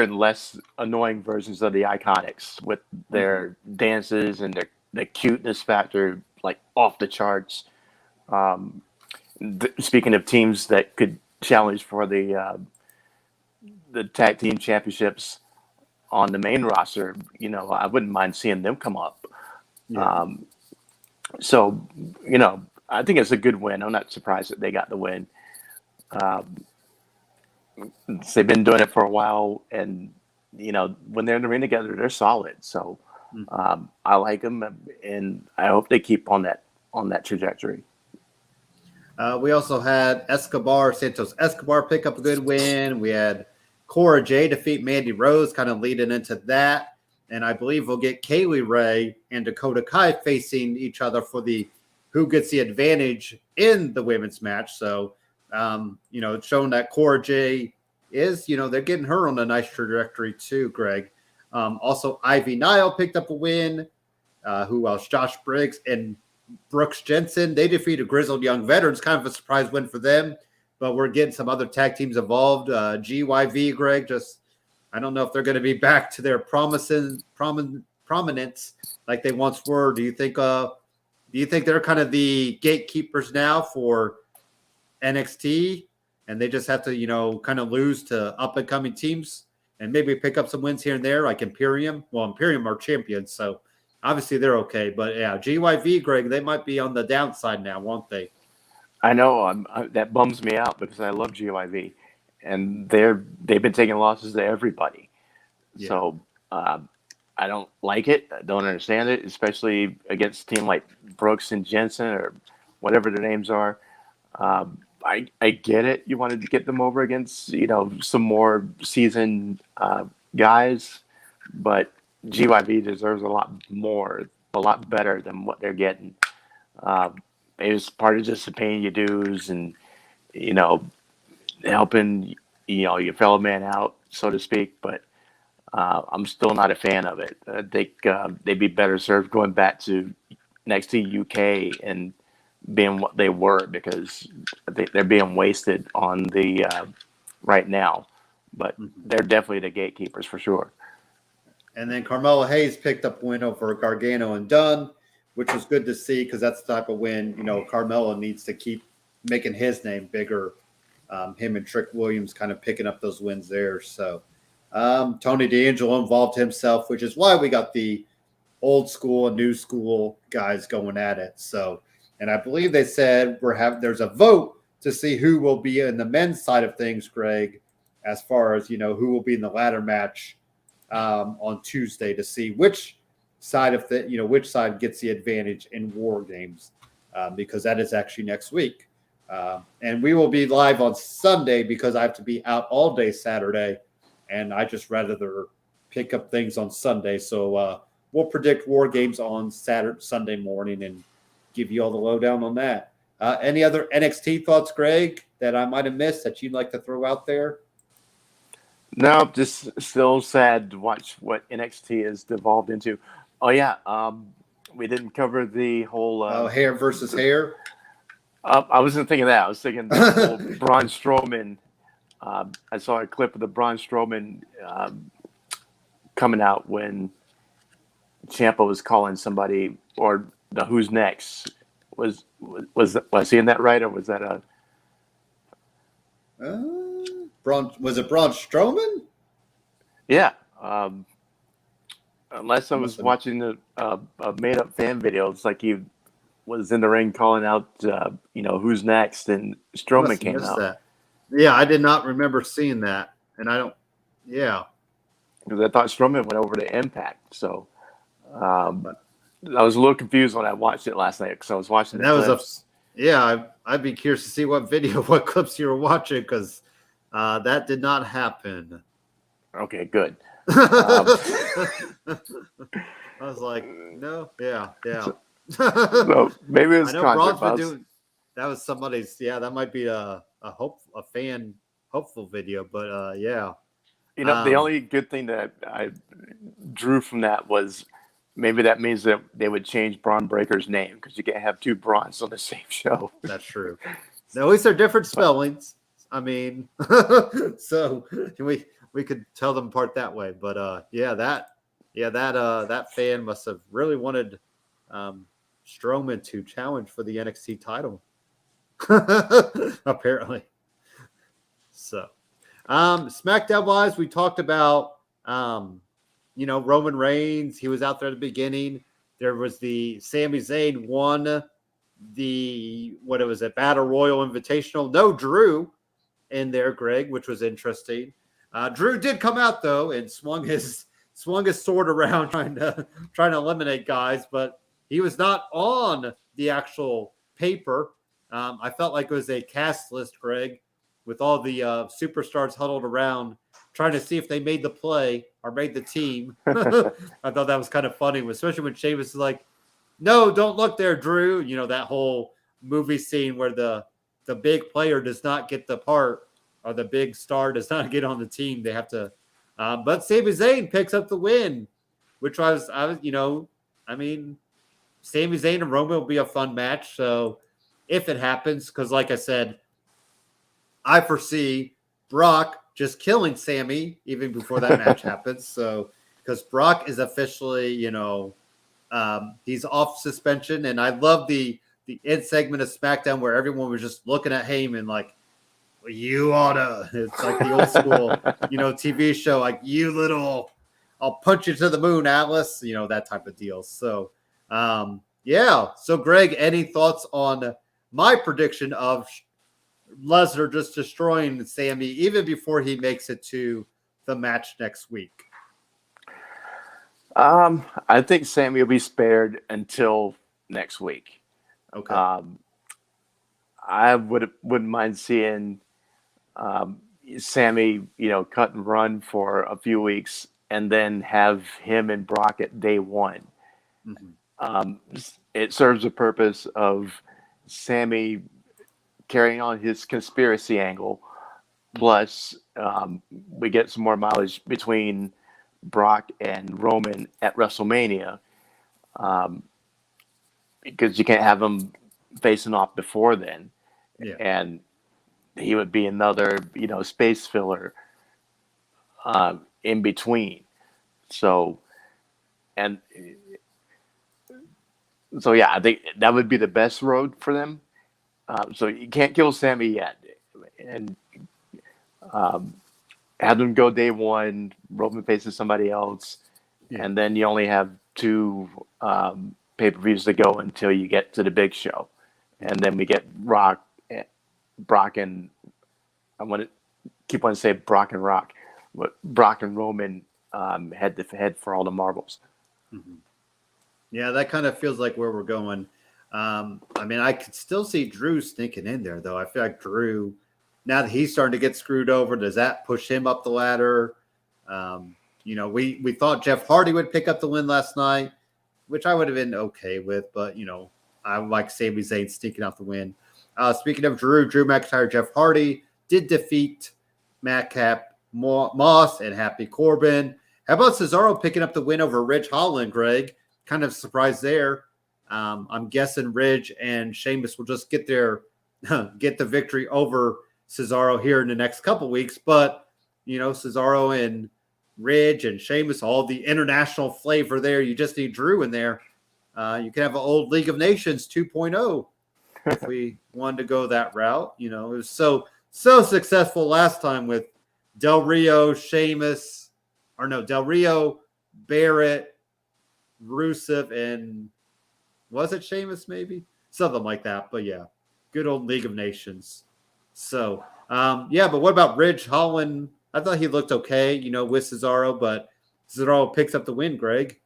and less annoying versions of the Iconics with their dances and their cuteness factor, like off the charts. Speaking of teams that could challenge for the tag team championships on the main roster, I wouldn't mind seeing them come up. Yeah. So, I think it's a good win. I'm not surprised that they got the win. They've been doing it for a while, and when they're in the ring together, they're solid. So I like them, and I hope they keep on that trajectory. We also had Santos Escobar pick up a good win. We had Cora Jade defeat Mandy Rose, kind of leading into that. And I believe we'll get Kaylee Ray and Dakota Kai facing each other for who gets the advantage in the women's match. So, it's shown that Cora Jade is, they're getting her on a nice trajectory too, Greg. Also, Ivy Nile picked up a win. Who else? Josh Briggs and Brooks Jensen. They defeated Grizzled Young Veterans. Kind of a surprise win for them. But we're getting some other tag teams involved. GYV, Greg, I don't know if they're going to be back to their prominence like they once were. Do you think they're kind of the gatekeepers now for NXT, and they just have to, kind of lose to up and coming teams and maybe pick up some wins here and there, like Imperium? Well, Imperium are champions, so obviously they're okay. But yeah, GYV, Greg, they might be on the downside now, won't they? I know that bums me out because I love GYV, and they've been taking losses to everybody. Yeah. So I don't like it. I don't understand it, especially against a team like Brooks and Jensen or whatever their names are. I get it. You wanted to get them over against some more seasoned guys, but GYV deserves a lot better than what they're getting. It was part of just the paying your dues and helping your fellow man out, so to speak. But I'm still not a fan of it. I think they'd be better served going back to NXT UK and being what they were, because I think they're being wasted on the right now. But they're definitely the gatekeepers for sure. And then Carmelo Hayes picked up a win over Gargano and Dunn, which was good to see, because that's the type of win, Carmelo needs to keep making his name bigger. Him and Trick Williams kind of picking up those wins there. So Tony D'Angelo involved himself, which is why we got the old school and new school guys going at it. So, and I believe they said there's a vote to see who will be in the men's side of things, Greg, as far as, who will be in the ladder match on Tuesday, to see which side which side gets the advantage in War Games, because that is actually next week. And we will be live on Sunday because I have to be out all day Saturday, and I just rather pick up things on Sunday. So we'll predict War Games on Sunday morning and give you all the lowdown on that. Any other NXT thoughts, Greg, that I might have missed that you'd like to throw out there? No, just still sad to watch what NXT has devolved into. Oh yeah, we didn't cover the whole hair versus hair. I wasn't thinking that. I was thinking the whole Braun Strowman I saw a clip of the Braun Strowman coming out when Ciampa was calling somebody, or the Who's Next. Was I seeing that right, or was that a was it Braun Strowman? Yeah. Unless I was watching a made-up fan video, it's like he was in the ring calling out, Who's Next, and Strowman came out. That. Yeah, I did not remember seeing that, and I don't. Yeah, because I thought Strowman went over to Impact, so I was a little confused when I watched it last night because I was watching. I'd be curious to see what clips you were watching because that did not happen. Okay, good. I was like, no, yeah. So maybe it was concert. That was somebody's. Yeah, that might be a fan hopeful video, but yeah. The only good thing that I drew from that was maybe that means that they would change Braun Breaker's name because you can't have two Brauns on the same show. That's true. At least they're different spellings. I mean, so we could tell them apart that way. But that fan must have really wanted Strowman to challenge for the NXT title. Apparently. So SmackDown wise, we talked about Roman Reigns. He was out there at the beginning. There was the Sami Zayn won the Battle Royal Invitational. No Drew in there, Greg, which was interesting. Drew did come out though and swung his sword around trying to eliminate guys, but he was not on the actual paper. I felt like it was a cast list, Greg, with all the superstars huddled around trying to see if they made the play or made the team. I thought that was kind of funny, especially when Sheamus is like, no, don't look there, Drew. That whole movie scene where the big player does not get the part or the big star does not get on the team. They have to. But Sami Zayn picks up the win, which I was, Sami Zayn and Roman will be a fun match. So if it happens, because like I said, I foresee Brock just killing Sammy even before that match happens. So because Brock is officially, he's off suspension, and I love the end segment of SmackDown where everyone was just looking at Heyman like, you oughta. It's like the old school, TV show, like I'll punch you to the moon, Atlas. That type of deal. So, So, Greg, any thoughts on my prediction of Lesnar just destroying Sammy even before he makes it to the match next week? I think Sammy will be spared until next week. Okay. I wouldn't mind seeing Sammy, cut and run for a few weeks and then have him and Brock at day one. Mm-hmm. It serves the purpose of Sammy carrying on his conspiracy angle. Plus, we get some more mileage between Brock and Roman at WrestleMania, because you can't have them facing off before then. Yeah. And he would be another, space filler in between. So yeah, I think that would be the best road for them. So you can't kill Sammy yet, and have them go day one. Roman faces somebody else, and then you only have 2 pay-per-views to go until you get to the big show, and then we get Brock and I want to keep on saying Brock and Rock, but Brock and Roman head to head for all the marbles. Mm-hmm. Yeah, that kind of feels like where we're going. I could still see Drew sneaking in there, though. I feel like Drew, now that he's starting to get screwed over, does that push him up the ladder? We thought Jeff Hardy would pick up the win last night, which I would have been okay with, but, I like Sami Zayn sneaking out the win. Speaking of Drew McIntyre, Jeff Hardy did defeat Madcap Moss and Happy Corbin. How about Cesaro picking up the win over Ridge Holland, Greg? Kind of surprised there. I'm guessing Ridge and Sheamus will just get the victory over Cesaro here in the next couple weeks, but Cesaro and Ridge and Sheamus, all the international flavor there. You just need Drew in there. You can have an old League of Nations 2.0 if we wanted to go that route. It was so successful last time with Del Rio, Sheamus, Del Rio, Barrett, Rusev, and was it Sheamus maybe? Something like that. But yeah, good old League of Nations. So, but what about Ridge Holland? I thought he looked okay, with Cesaro, but Cesaro picks up the win, Greg.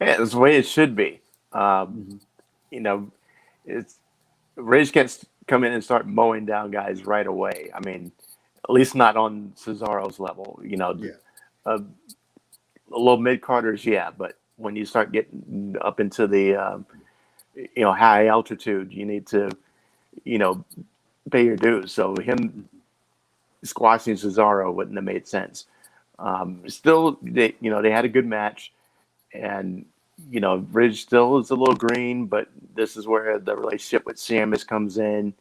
Yeah, it's the way it should be. It's Ridge can't come in and start mowing down guys right away. I mean, at least not on Cesaro's level. A little mid-carders, yeah, but when you start getting up into the high altitude, you need to pay your dues. So him squashing Cesaro wouldn't have made sense. Still, they had a good match, and Ridge still is a little green, but this is where the relationship with Sheamus comes in,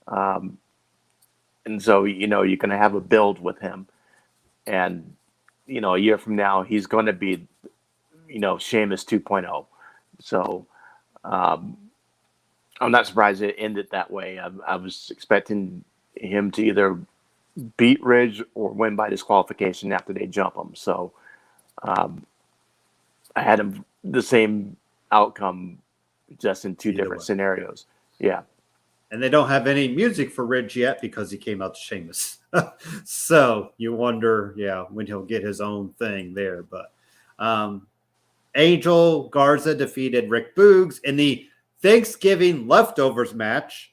and so you're going to have a build with him, and a year from now he's going to be Sheamus 2.0. So I'm not surprised it ended that way. I was expecting him to either beat Ridge or win by disqualification after they jump him. So I had him the same outcome, just in two different scenarios. Yeah. And they don't have any music for Ridge yet because he came out to Sheamus. So you wonder, when he'll get his own thing there. But Angel Garza defeated Rick Boogs in the Thanksgiving leftovers match.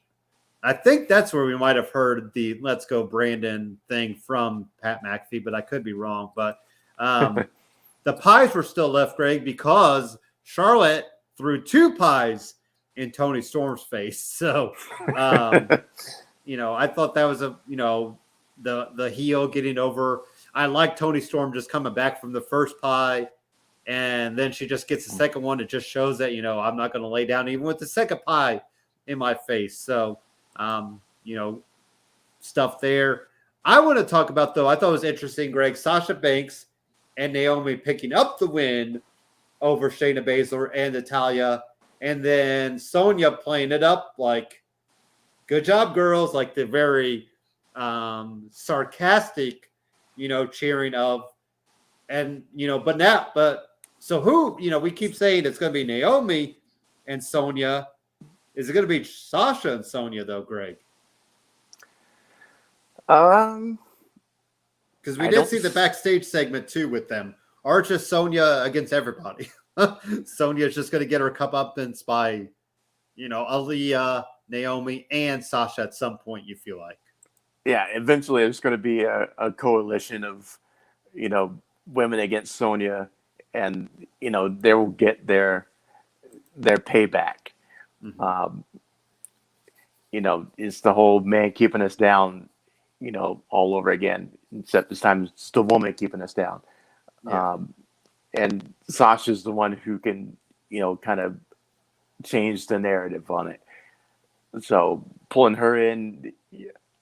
I think that's where we might have heard the "Let's Go Brandon" thing from Pat McAfee, but I could be wrong. But the pies were still left, Greg, because Charlotte threw 2 pies in Tony Storm's face. So, I thought that was the heel getting over. I like Tony Storm just coming back from the first pie, and then she just gets the second one. It just shows that, I'm not going to lay down even with the second pie in my face. So, stuff there. I want to talk about, though, I thought it was interesting, Greg, Sasha Banks and Naomi picking up the win over Shayna Baszler and Natalya, and then Sonya playing it up like, good job, girls, like the very sarcastic, cheering of, and, so who, we keep saying it's going to be Naomi and Sonya. Is it going to be Sasha and Sonya, though, Greg? Because we did see the backstage segment, too, with them. Or just Sonya against everybody. Sonya's just going to get her comeuppance by, Aaliyah, Naomi, and Sasha at some point, you feel like. Yeah, eventually there's going to be a coalition of, women against Sonya, and, they will get their payback. Mm-hmm. It's the whole man keeping us down, all over again, except this time it's the woman keeping us down. Yeah. And Sasha's the one who can, kind of change the narrative on it. So pulling her in,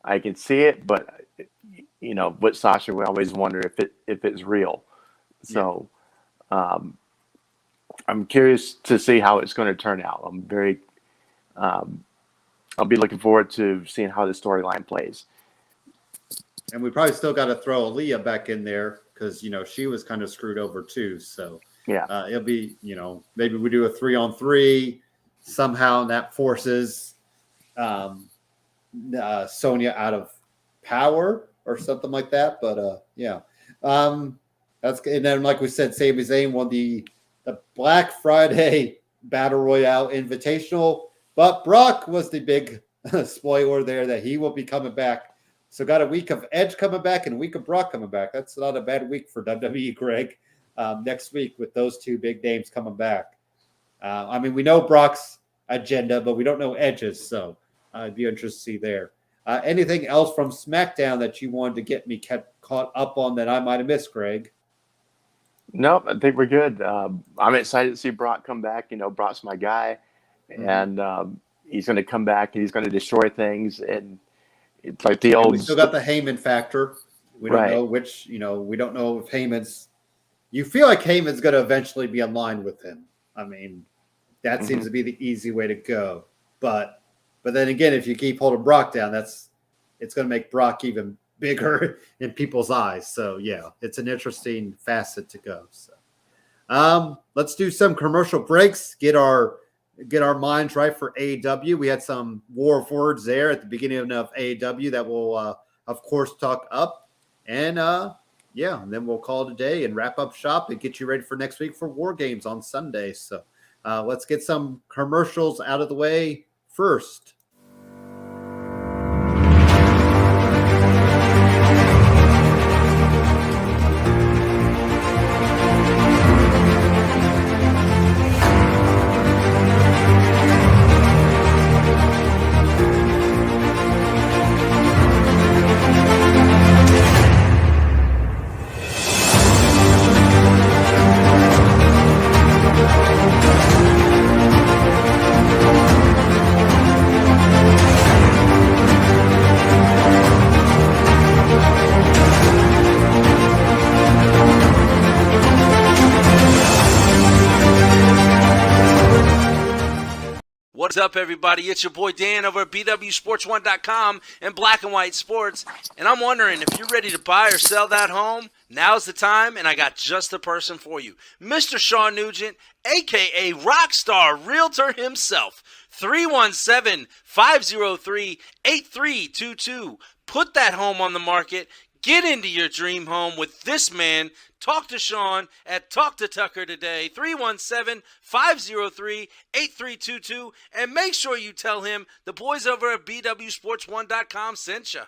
I can see it, but with Sasha, we always wonder if it's real. So I'm curious to see how it's going to turn out. I'm very, I'll be looking forward to seeing how the storyline plays. And we probably still got to throw Aaliyah back in there because, she was kind of screwed over too. So it'll be, maybe we do a 3-on-3 somehow, and that forces Sonya out of power or something like that. But that's, and then like we said, Sami Zayn won the Black Friday Battle Royale Invitational, but Brock was the big spoiler there that he will be coming back. So got a week of Edge coming back and a week of Brock coming back. That's not a bad week for WWE, Greg. Next week with those 2 big names coming back. We know Brock's agenda, but we don't know Edge's. So I'd be interested to see there. Anything else from SmackDown that you wanted to get me caught up on that I might have missed, Greg? Nope, I think we're good. I'm excited to see Brock come back. Brock's my guy, and he's going to come back and he's going to destroy things. And It's like the And old. we still got the Heyman factor. We don't Right. know which, we don't know if Heyman's. You feel like Heyman's going to eventually be aligned with him. I mean, that seems to be the easy way to go. But then again, if you keep holding Brock down, it's going to make Brock even bigger in people's eyes. So yeah, it's an interesting facet to go. So let's do some commercial breaks. Get our minds right for AEW. We had some war of words there at the beginning of AEW that we'll of course talk up, and and then we'll call it a day and wrap up shop and get you ready for next week for War Games on Sunday. So let's get some commercials out of the way first. What's up, everybody? It's your boy Dan over at BWSports1.com and Black and White Sports. And I'm wondering if you're ready to buy or sell that home, now's the time, and I got just the person for you. Mr. Sean Nugent, a.k.a. Rockstar Realtor himself. 317-503-8322. Put that home on the market. Get into your dream home with this man. Talk to Sean at Talk to Tucker today, 317-503-8322, and make sure you tell him the boys over at BWSports1.com sent you.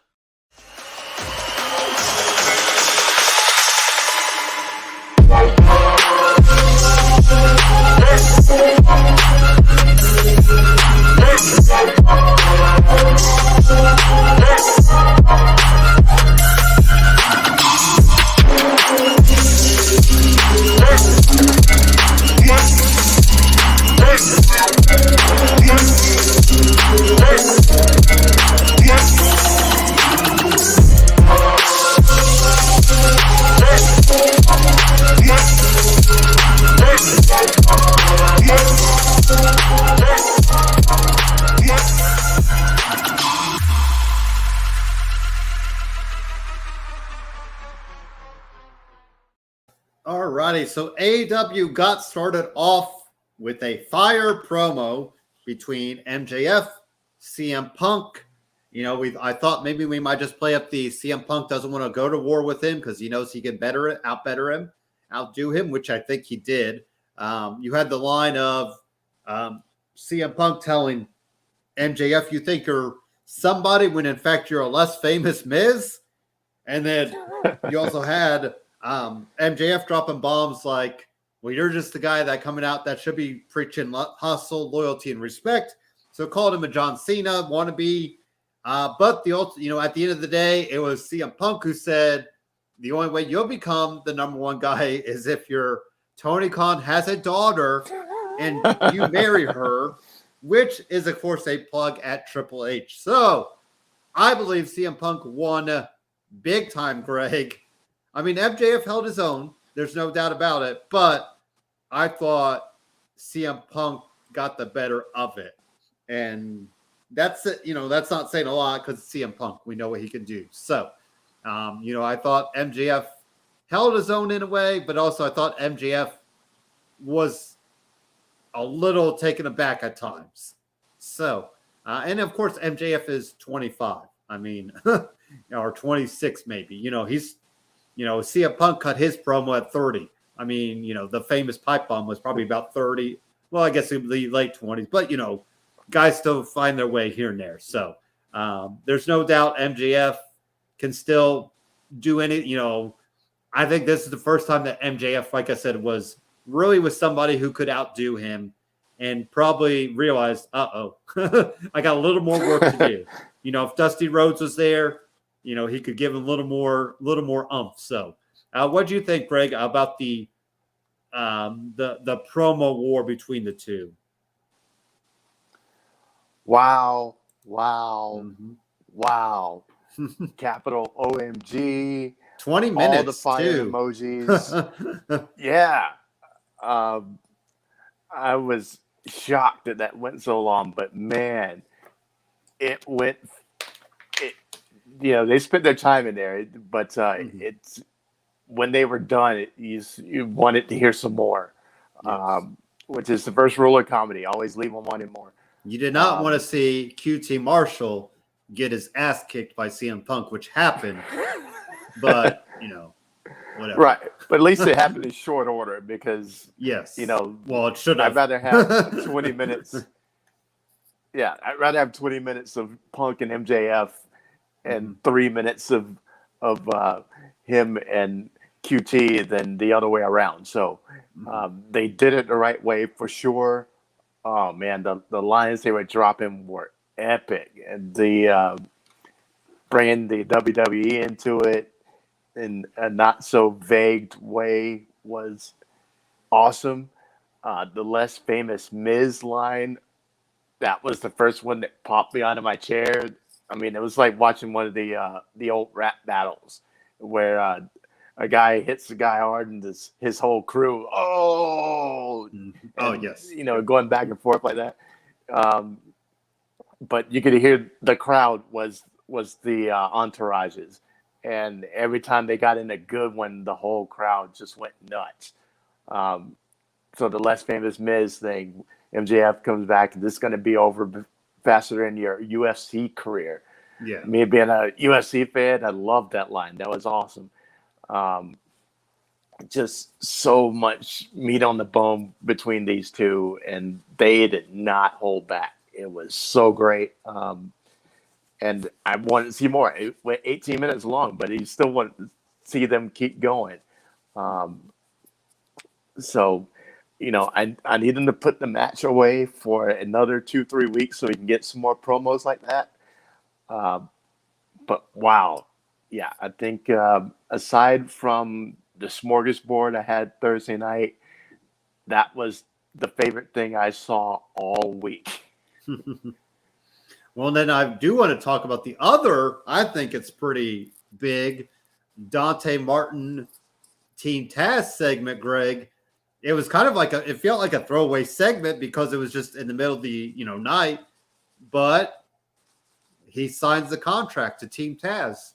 Alrighty, so AEW got started off with a fire promo between MJF, CM Punk. I thought maybe we might just play up the CM Punk doesn't want to go to war with him because he knows he can outdo him, which I think he did. You had the line of CM Punk telling MJF, "You think you're somebody when in fact you're a less famous Miz," and then you also had MJF dropping bombs like, "Well, you're just the guy that coming out that should be preaching hustle, loyalty, and respect." So called him a John Cena wannabe. But at the end of the day, it was CM Punk who said the only way you'll become the number one guy is if your Tony Khan has a daughter and you marry her, which is of course a plug at Triple H. So I believe CM Punk won big time, Greg. I mean, MJF held his own. There's no doubt about it. But I thought CM Punk got the better of it. And that's not saying a lot because it's CM Punk. We know what he can do. So, I thought MJF held his own in a way, but also I thought MJF was a little taken aback at times. So, and of course, MJF is 25. I mean, or 26 maybe. CM Punk cut his promo at 30. I mean, the famous pipe bomb was probably about 30. Well, I guess it would be late 20s, but, guys still find their way here and there. So there's no doubt MJF can still do any, I think this is the first time that MJF, like I said, was really with somebody who could outdo him and probably realized, I got a little more work to do. If Dusty Rhodes was there, he could give him a little more oomph. So what do you think, Greg, about the promo war between the two? Wow. Mm-hmm. wow, capital OMG, 20 minutes, all the fire too. emojis. Yeah. I was shocked that went so long, but man, it went. It, they spent their time in there, but it's when they were done, you wanted to hear some more, Yes. which is the first rule of comedy: always leave them wanting more. You did not want to see QT Marshall get his ass kicked by CM Punk, which happened, but whatever. Right, but at least it happened in short order because yes, well, it should have. I'd rather have 20 minutes. Yeah, I'd rather have 20 minutes of Punk and MJF and 3 minutes of him and QT than the other way around. So they did it the right way for sure. Oh man, the lines they were dropping were epic, and the bringing the WWE into it in a not so vague way was awesome. The less famous Miz line, that was the first one that popped me out of my chair. I mean, it was like watching one of the old rap battles where a guy hits the guy hard and his whole crew, Yes, going back and forth like that. But you could hear the crowd was the entourages, and every time they got in a good one, the whole crowd just went nuts. So the less famous Miz thing, MJF comes back, and this is going to be over faster than your UFC career. Yeah. Me being a UFC fan, I loved that line. That was awesome. Just so much meat on the bone between these two, and they did not hold back. It was so great. And I wanted to see more. It went 18 minutes long, but you still want to see them keep going. So, I need them to put the match away for another 2-3 weeks so we can get some more promos like that. But wow. Yeah, I think aside from the smorgasbord I had Thursday night, that was the favorite thing I saw all week. Well, then I do want to talk about the other. I think it's pretty big. Dante Martin Team Taz segment, Greg. It was kind of like it felt like a throwaway segment because it was just in the middle of the night, but he signs the contract to Team Taz,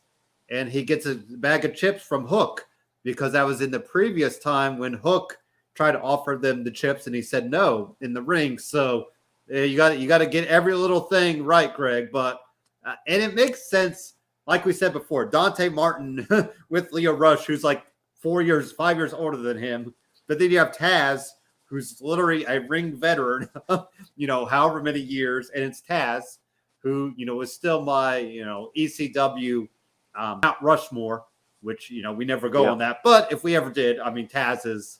and he gets a bag of chips from Hook because that was in the previous time when Hook tried to offer them the chips and he said no in the ring. So you got to get every little thing right, Greg. But and it makes sense, like we said before, Dante Martin with Leo Rush, who's like 5 years older than him. But then you have Taz, who's literally a ring veteran, however many years, and it's Taz, who is still my ECW Mount Rushmore, which we never go on that. But if we ever did, I mean, Taz is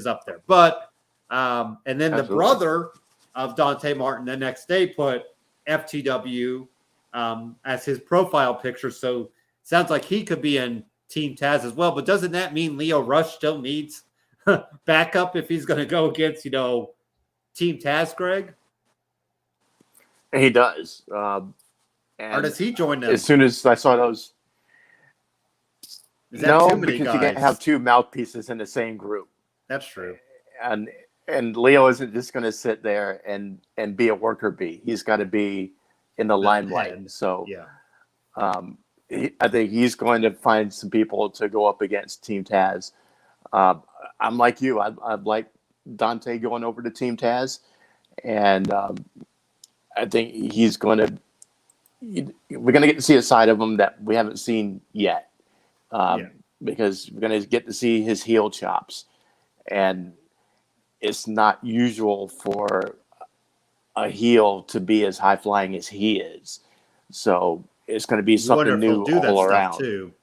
up there. But and then Absolutely. The brother of Dante Martin the next day put FTW as his profile picture. So it sounds like he could be in Team Taz as well. But doesn't that mean Leo Rush still needs backup if he's going to go against Team Taz, Greg? He does. Or does he join them? As soon as I saw those. No, because you can't have two mouthpieces in the same group. That's true. And Leo isn't just going to sit there and be a worker bee. He's got to be in the limelight. So yeah. I think he's going to find some people to go up against Team Taz. I'm like you. I'd like Dante going over to Team Taz. And I think we're going to get to see a side of him that we haven't seen yet. Because we're going to get to see his heel chops. And it's not usual for a heel to be as high flying as he is. So it's going to be something new all around. Too.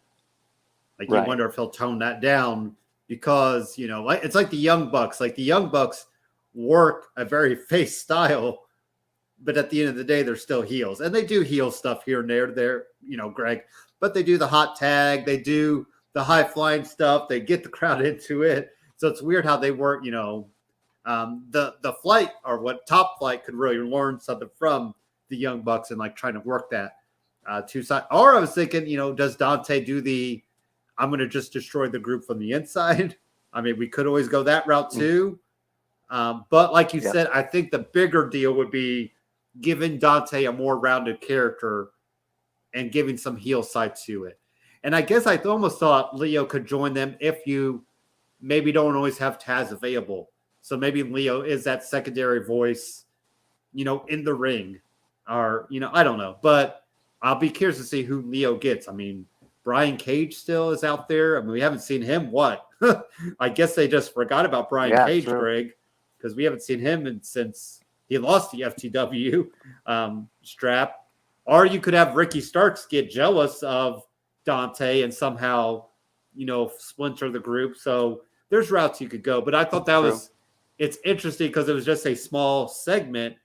Like you wonder if he'll tone that down because, it's like the Young Bucks. Like the Young Bucks work a very face style, but at the end of the day, they're still heels. And they do heel stuff here and there, Greg. But they do the hot tag. They do the high flying stuff. They get the crowd into it. So it's weird how they work, the Flight or what Top Flight could really learn something from the Young Bucks and like trying to work that two side. Or I was thinking, does Dante do I'm going to just destroy the group from the inside? I mean, we could always go that route too. But like you said, I think the bigger deal would be giving Dante a more rounded character and giving some heel side to it. And I guess I almost thought Leo could join them if you maybe don't always have Taz available. So maybe Leo is that secondary voice, in the ring. Or, I don't know. But I'll be curious to see who Leo gets. I mean, Brian Cage still is out there. I mean, we haven't seen him. What? I guess they just forgot about Brian Cage, true. Greg, because we haven't seen him since he lost the FTW strap. Or you could have Ricky Starks get jealous of Dante and somehow, splinter the group. So there's routes you could go. But I thought that it's interesting because it was just a small segment,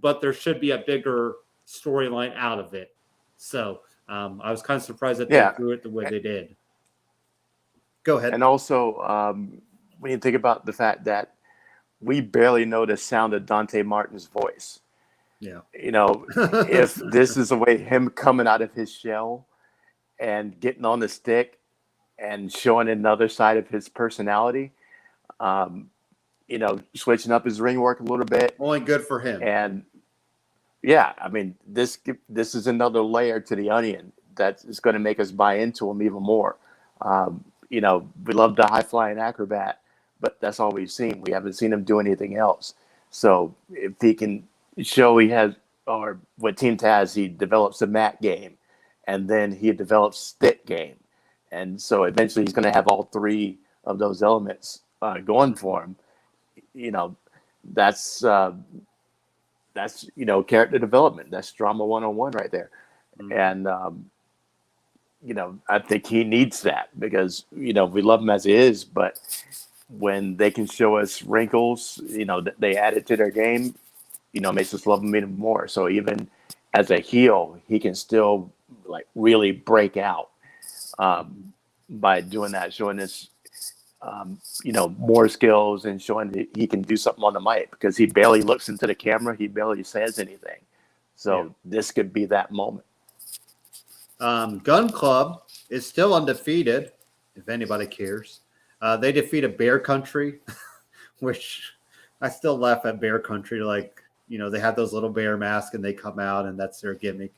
but there should be a bigger storyline out of it. So I was kind of surprised that they grew it the way they did. Go ahead. And also, when you think about the fact that we barely know the sound of Dante Martin's voice. Yeah. If this is a way him coming out of his shell and getting on the stick and showing another side of his personality, switching up his ring work a little bit. Only good for him. And I mean, this is another layer to the onion that is going to make us buy into him even more. We love the high flying acrobat, but that's all we've seen. We haven't seen him do anything else. So if he can show he has, or with Team Taz, he develops a mat game, and then he develops stick game. And so eventually he's going to have all three of those elements going for him. That's character development. That's drama 101 right there. Mm-hmm. And, I think he needs that because, we love him as he is, but when they can show us wrinkles, that they add it to their game, makes us love him even more. So even as a heel, he can still like really break out by doing that, showing us, more skills and showing that he can do something on the mic because he barely looks into the camera. He barely says anything. So this could be that moment. Gun Club is still undefeated, if anybody cares. They defeated Bear Country, which I still laugh at Bear Country. Like, they have those little bear masks and they come out and that's their gimmick.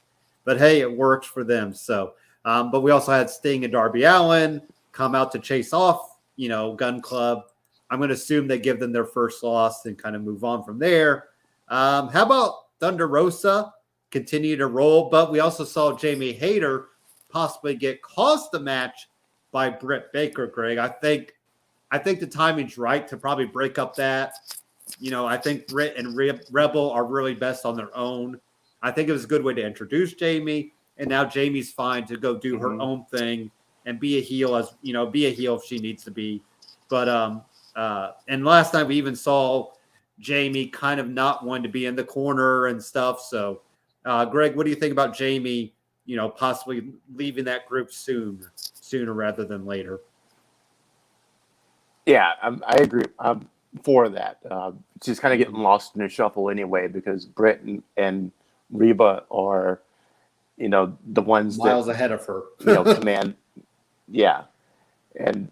But hey, it works for them. So, but we also had Sting and Darby Allin come out to chase off, Gun Club. I'm going to assume they give them their first loss and kind of move on from there. How about Thunder Rosa continue to roll? But we also saw Jamie Hayter possibly get cost the match by Britt Baker, Greg. I think the timing's right to probably break up that. I think Britt and Rebel are really best on their own. I think it was a good way to introduce Jamie, and now Jamie's fine to go do her own thing and be a heel if she needs to be. But and last night we even saw Jamie kind of not wanting to be in the corner and stuff. So, Greg, what do you think about Jamie, possibly leaving that group sooner rather than later? Yeah, I agree. I'm for that. She's kind of getting lost in the shuffle anyway because Britt and Reba are, the ones miles ahead of her. Command. Yeah. And,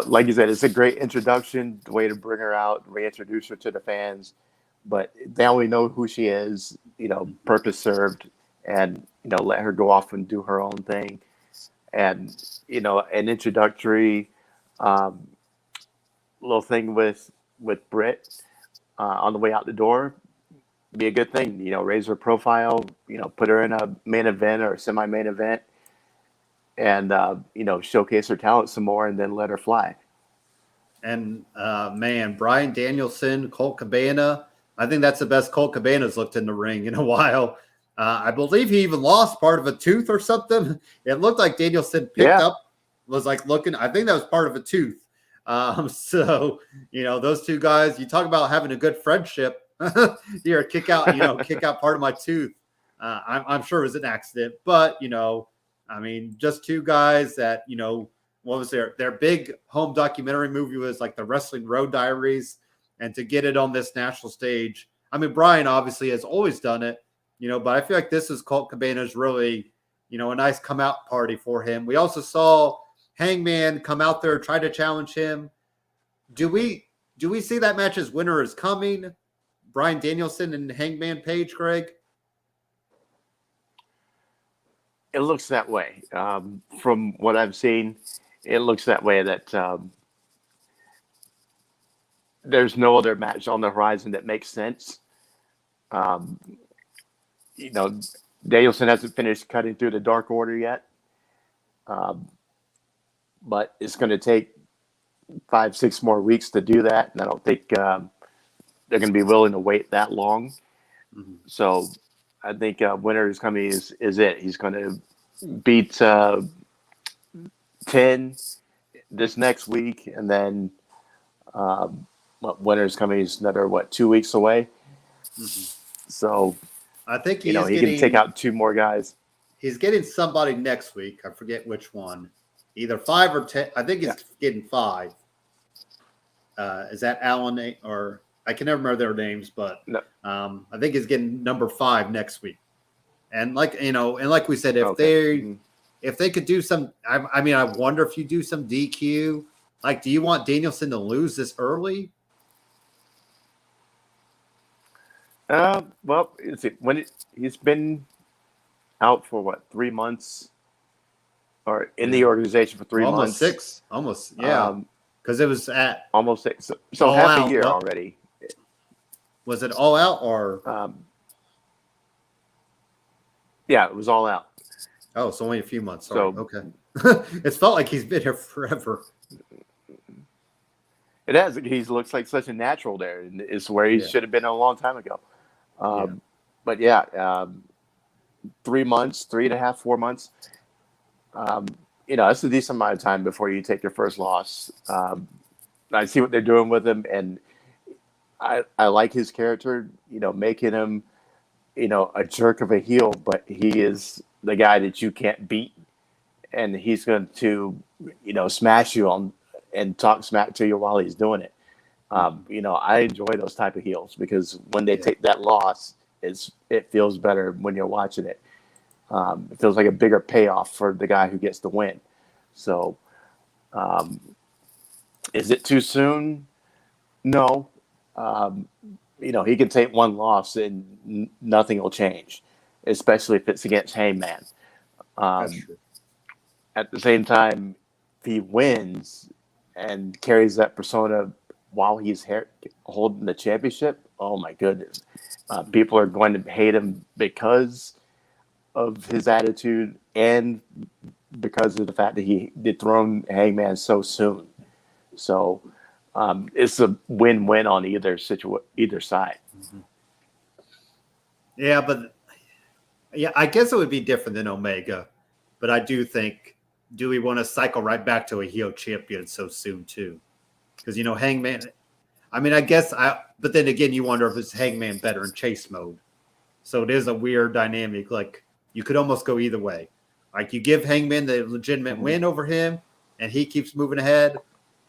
like you said, it's a great introduction, the way to bring her out, reintroduce her to the fans. But they only know who she is, purpose served, and, let her go off and do her own thing. And, an introductory little thing with Britt on the way out the door be a good thing. Raise her profile, put her in a main event or a semi-main event and, showcase her talent some more and then let her fly. And, Bryan Danielson, Colt Cabana, I think that's the best Colt Cabana's looked in the ring in a while. I believe he even lost part of a tooth or something. It looked like Danielson picked up, was like looking. I think that was part of a tooth. So, those two guys, you talk about having a good friendship. Here, kick out part of my tooth. I'm sure it was an accident, but, just two guys that, what was their big home documentary movie was like the Wrestling Road Diaries. And to get it on this national stage, Bryan obviously has always done it, But I feel like this is Colt Cabana's really, a nice come out party for him. We also saw Hangman come out there, try to challenge him. Do we see that match as winner is coming? Bryan Danielson and Hangman Page, Greg? It looks that way. From what I've seen, it looks that way that there's no other match on the horizon that makes sense. Danielson hasn't finished cutting through the Dark Order yet. But it's going to take 5-6 more weeks to do that. And I don't think they're going to be willing to wait that long. Mm-hmm. So I think winner is coming is it. He's going to beat 10 this next week. And then winner is coming is another, 2 weeks away. Mm-hmm. So I think he can take out 2 more guys. He's getting somebody next week. I forget which one. Either 5 or 10. I think he's getting 5. Is that Alan or I can never remember their names, but no. I think he's getting number 5 next week. And like we said, if they could do some, I wonder if you do some DQ. Like, do you want Danielson to lose this early? Well, he's been out for 3 months, or in the organization for 3 months, almost 6, almost, yeah, because it was at almost 6, so half a year already. Was it All Out or? Yeah, it was All Out. Oh, it's only a few months. Sorry. So, okay, it's felt like he's been here forever. It has. He looks like such a natural there, and it's where he should have been a long time ago. But 3 months, 3.5, 4 months. That's a decent amount of time before you take your first loss. I see what they're doing with him, and I like his character. Making him, a jerk of a heel, but he is the guy that you can't beat, and he's going to, smash you on and talk smack to you while he's doing it. I enjoy those type of heels because when they take that loss, it feels better when you're watching it. It feels like a bigger payoff for the guy who gets the win. So, is it too soon? No. He can take one loss and nothing will change, especially if it's against Hangman. That's true. At the same time, if he wins and carries that persona while he's holding the championship, oh my goodness. People are going to hate him because of his attitude and because of the fact that he dethroned Hangman so soon. So it's a win-win on either side. Mm-hmm. Yeah, but I guess it would be different than Omega. But I do think, do we want to cycle right back to a heel champion so soon too? Because Hangman. But then again, you wonder if it's Hangman better in chase mode. So it is a weird dynamic. Like, you could almost go either way. Like, you give Hangman the legitimate win over him, and he keeps moving ahead,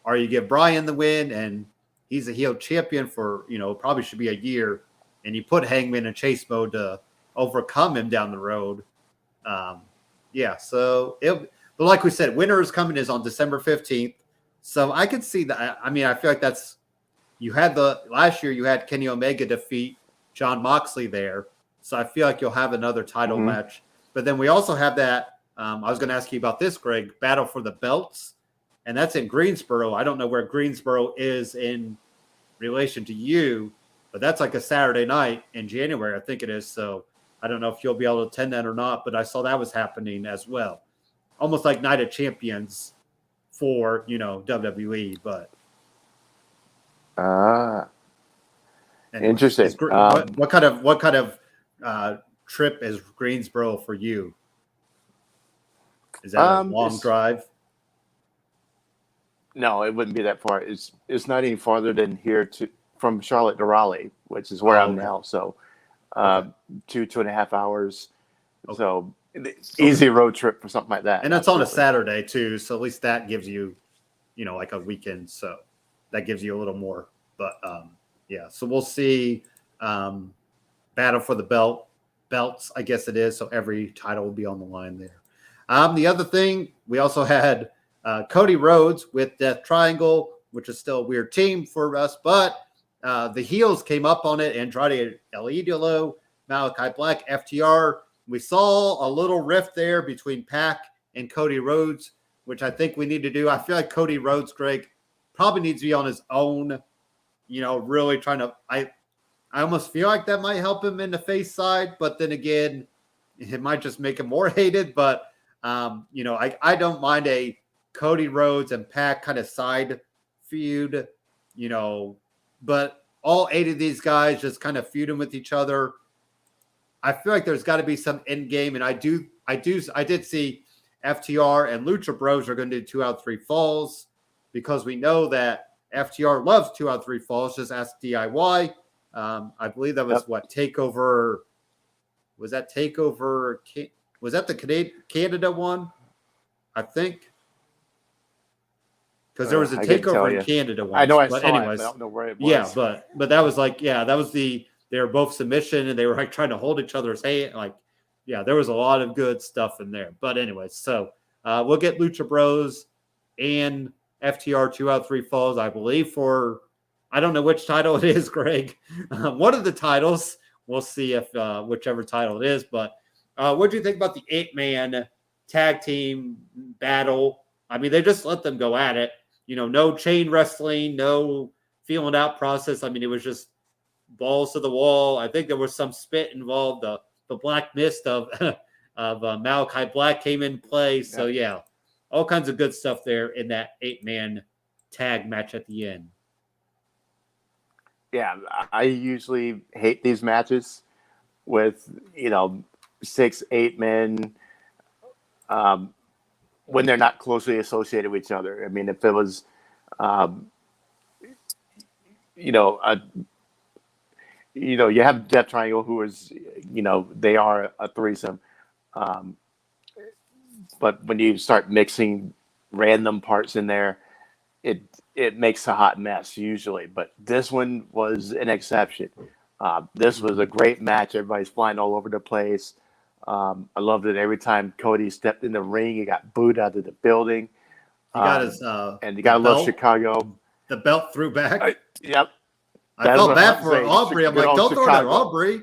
or you give Bryan the win, and he's a heel champion for probably should be a year, and you put Hangman in chase mode to overcome him down the road. But like we said, winter is coming is on December 15th. So I could see that. I feel like that's. You had last year you had Kenny Omega defeat Jon Moxley there. So I feel like you'll have another title match. But then we also have that. I was going to ask you about this, Greg, Battle for the Belts. And that's in Greensboro. I don't know where Greensboro is in relation to you, but that's like a Saturday night in January, I think it is. So I don't know if you'll be able to attend that or not, but I saw that was happening as well. Almost like Night of Champions for, WWE, but. Anyways, interesting. What kind of trip is Greensboro for you? Is that a long drive? No, it wouldn't be that far. It's not any farther than here from Charlotte to Raleigh, which is where I'm now. So 2.5 hours. Okay. So easy road trip for something like that. And it's on a Saturday too, so at least that gives you, like a weekend. So that gives you a little more. But so we'll see Battle for the Belt belts, I guess it is. So every title will be on the line there. The other thing, we also had Cody Rhodes with Death Triangle, which is still a weird team for us, but the heels came up on it. Andrade El Idolo, Malachi Black, FTR. We saw a little rift there between Pac and Cody Rhodes, which I think we need to do. I feel like Cody Rhodes, Greg, probably needs to be on his own, really trying to – I almost feel like that might help him in the face side, but then again, it might just make him more hated. But, I don't mind a Cody Rhodes and Pac kind of side feud, but all 8 of these guys just kind of feuding with each other. I feel like there's got to be some end game, and I did see FTR and Lucha Bros are going to do 2 out of 3 falls because we know that FTR loves 2 out of 3 falls. Just ask DIY. I believe that was what Takeover. Was that Takeover? Was that the Canada one? I think. Because there was a Takeover in Canada once. I know I but saw anyways, it, but I don't know where it was. Yeah, but that was that was they were both submission and they were trying to hold each other's hand. There was a lot of good stuff in there. But anyways, so we'll get Lucha Bros and FTR 2 out of 3 falls, I believe, for I don't know which title it is, Greg. One of the titles. We'll see if whichever title it is. But what do you think about the 8-man tag team battle? I mean, they just let them go at it. No chain wrestling, no feeling out process. I mean, it was just balls to the wall. I think there was some spit involved. The black mist of Malachi Black came in play. So, all kinds of good stuff there in that 8-man tag match at the end. Yeah, I usually hate these matches with, 6, 8 men when they're not closely associated with each other. I mean, if it was, you have Death Triangle, who is, they are a threesome. But when you start mixing random parts in there, it makes a hot mess usually. But this one was an exception. This was a great match. Everybody's flying all over the place. I loved it. Every time Cody stepped in the ring, he got booed out of the building. He got his and you gotta love Chicago. The belt threw back. Yep. I felt bad for Aubrey. I'm like, don't throw that, Aubrey.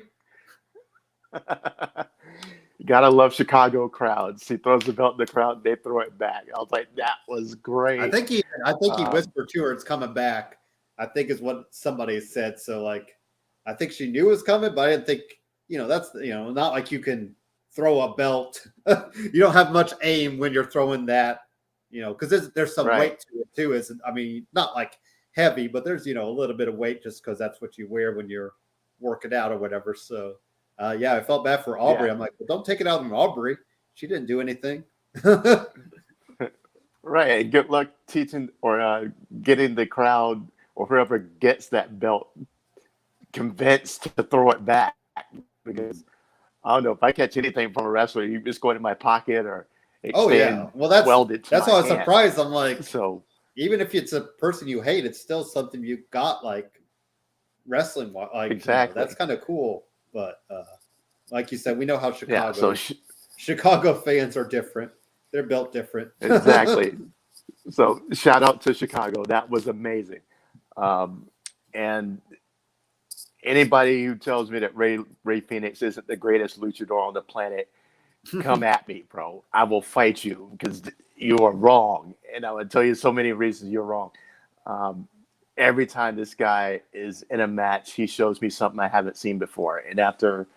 You gotta love Chicago crowds. He throws the belt in the crowd, they throw it back. I was like, that was great. I think he whispered to her, "It's coming back." I think is what somebody said. So I think she knew it was coming, but I didn't think that's not like you can throw a belt. You don't have much aim when you're throwing that, because there's some weight to it too. Not like heavy, but there's a little bit of weight just because that's what you wear when you're working out or whatever. So. I felt bad for Aubrey. I'm like, well, don't take it out on Aubrey. She didn't do anything. Right. Good luck teaching or getting the crowd or whoever gets that belt convinced to throw it back. Because I don't know, if I catch anything from a wrestler, you just go into my pocket or well, that's why I was surprised. I'm like, so even if it's a person you hate, it's still something you got wrestling. Exactly. That's kind of cool. But like you said, we know how Chicago Chicago fans are different. They're built different. Exactly. So shout out to Chicago. That was amazing. And anybody who tells me that Ray Phoenix isn't the greatest luchador on the planet, come at me, bro. I will fight you because you are wrong. And I will tell you so many reasons you're wrong. Every time this guy is in a match, he shows me something I haven't seen before. And after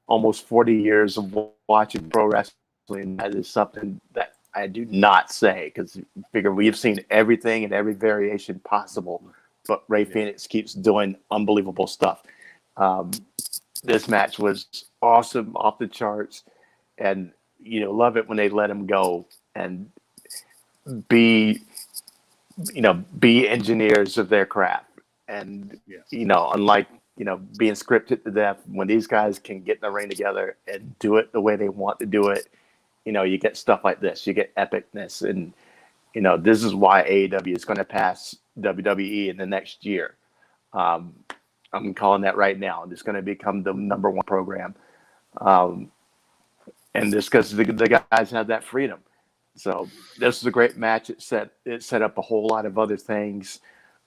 almost 40 years of watching pro wrestling, that is something that I do not say because figure we've seen everything and every variation possible. But Ray Phoenix keeps doing unbelievable stuff. This match was awesome, off the charts. And, love it when they let him go and be engineers of their craft. And, unlike, being scripted to death, when these guys can get in the ring together and do it the way they want to do it, you get stuff like this. You get epicness. And, this is why AEW is going to pass WWE in the next year. I'm calling that right now. It's going to become the number one program. And just because the guys have that freedom. So this was a great match. It set up a whole lot of other things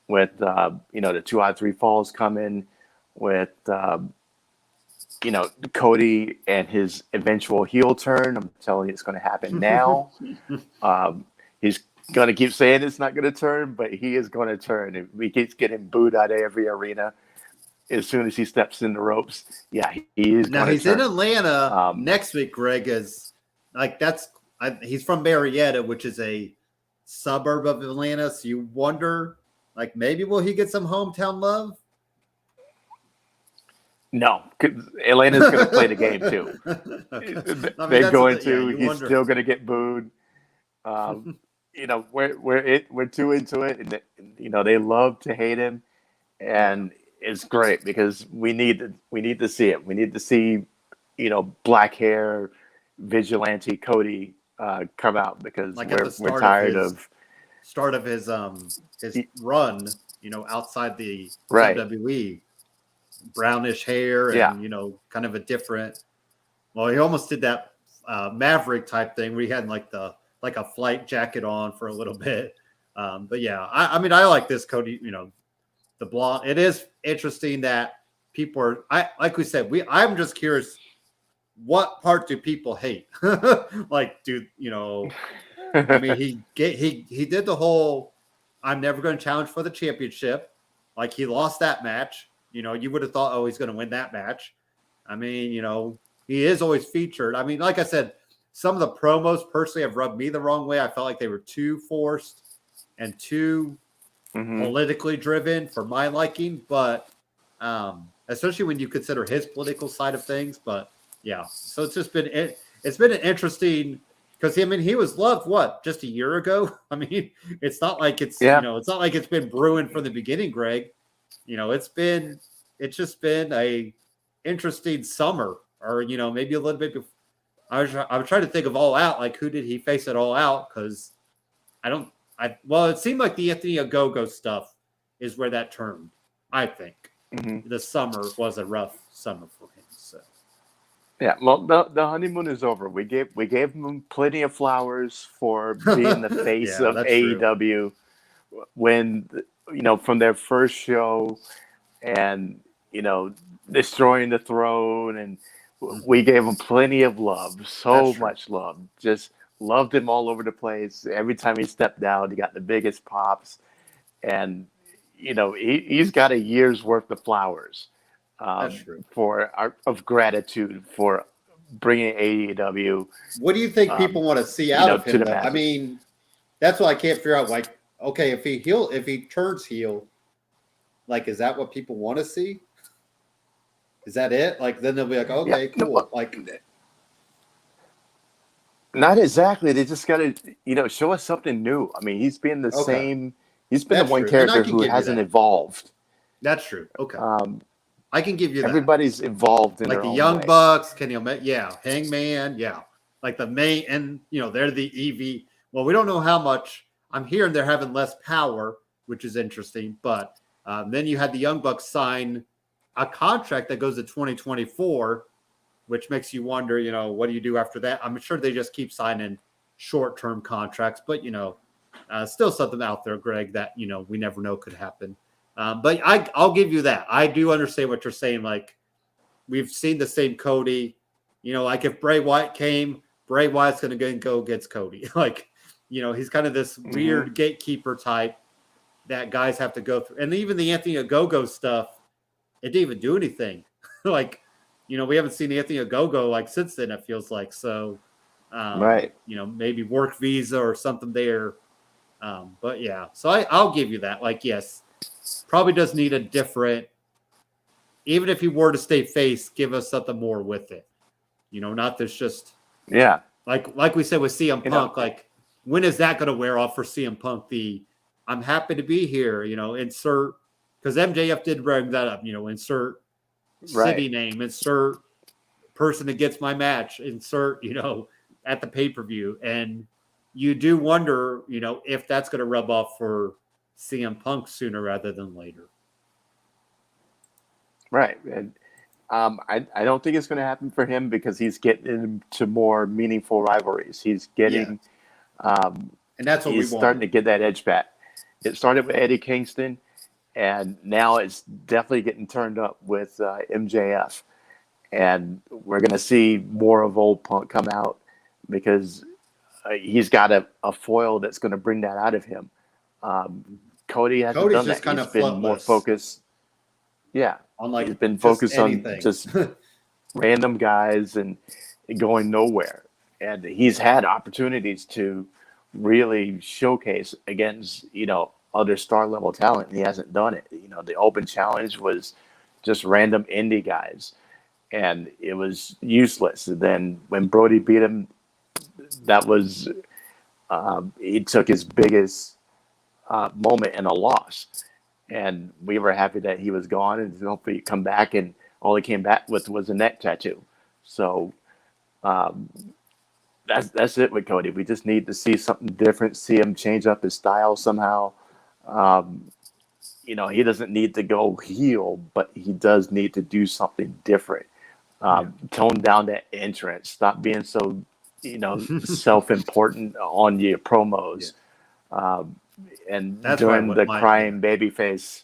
with the 2 out of 3 falls coming, with Cody and his eventual heel turn. I'm telling you, it's going to happen now. He's going to keep saying it's not going to turn, but he is going to turn. He keeps getting booed out of every arena as soon as he steps in the ropes. Yeah, he is. Now he's in Atlanta next week. Greg is like he's from Marietta, which is a suburb of Atlanta. So you wonder, like, maybe will he get some hometown love? No, Atlanta's going to play the game too. They're going to. He's wonder. Still going to get booed. We're too into it, and they love to hate him, and it's great because we need to see it. We need to see, black hair vigilante Cody come out because we're tired of start of his run. Outside the WWE. Brownish hair and kind of a different. Well, he almost did that Maverick type thing where he had like a flight jacket on for a little bit. But yeah, I mean I like this Cody. The blonde. It is interesting that people are. Like we said, I'm just curious. What part do people hate? Like, I mean, he did the whole. I'm never going to challenge for the championship. Like he lost that match. You would have thought, oh, he's going to win that match. I mean, he is always featured. I mean, like I said, some of the promos personally have rubbed me the wrong way. I felt like they were too forced and too politically driven for my liking. But especially when you consider his political side of things. But yeah, so it's been an interesting because he was loved just a year ago. I mean, it's not like it's it's not like it's been brewing from the beginning, Greg. It's just been a interesting summer, or maybe a little bit before. I was trying to think of All Out, like who did he face at All Out? Because it seemed like the Anthony Ogogo stuff is where that turned. I think the summer was a rough summer for him. So yeah, well, the honeymoon is over. We gave him plenty of flowers for being the face of AEW true. When. From their first show and, destroying the throne. And we gave him plenty of love, so much love. Just loved him all over the place. Every time he stepped down, he got the biggest pops. And, he's got a year's worth of flowers of gratitude for bringing AEW. What do you think people want to see out of him? I mean, that's what I can't figure out. Like, okay, if he turns heel, like, is that what people want to see? Is that it? Like, then they'll be like, okay, cool. Like, not exactly. They just got to, show us something new. I mean, he's been the same. He's been the one character who hasn't evolved. That's true. Okay. I can give you that. Everybody's involved in like the Young Bucks, Hangman, like the main, and they're the EV. Well, we don't know how much. I'm hearing they're having less power, which is interesting. But then you had the Young Bucks sign a contract that goes to 2024, which makes you wonder, what do you do after that? I'm sure they just keep signing short-term contracts, but, still something out there, Greg, that, we never know could happen. But I'll give you that. I do understand what you're saying. Like, we've seen the same Cody, like if Bray Wyatt came, Bray Wyatt's going to go against Cody. Like, he's kind of this weird gatekeeper type that guys have to go through. And even the Anthony Ogogo stuff, it didn't even do anything. Like, we haven't seen Anthony Ogogo like since then, it feels like. So, maybe work visa or something there. But yeah, so I'll give you that. Like, yes, probably does need a different, even if he were to stay face, give us something more with it. Not this just, like we said with CM Punk, like, when is that going to wear off for CM Punk? I'm happy to be here, insert, because MJF did bring that up, insert city name, insert person that gets my match, insert, at the pay-per-view. And you do wonder, if that's going to rub off for CM Punk sooner rather than later. Right. And I don't think it's going to happen for him because he's getting into more meaningful rivalries. He's getting, and that's what he's starting to get that edge back. It started with Eddie Kingston, and now it's definitely getting turned up with MJF. And we're going to see more of Old Punk come out because he's got a foil that's going to bring that out of him. Cody hasn't Cody's done just that. kind He's of been more focused. Yeah. On like he's been focused on anything. just random guys and going nowhere. And he's had opportunities to really showcase against, other star level talent. And he hasn't done it. The open challenge was just random indie guys. And it was useless. And then when Brody beat him, that was he took his biggest moment and a loss. And we were happy that he was gone and hopefully he'd come back, and all he came back with was a neck tattoo. So that's it with Cody. We just need to see something different, see him change up his style somehow. He doesn't need to go heel, but he does need to do something different. Tone down that entrance. Stop being so, self-important on your promos. Yeah. And that's during the crying babyface,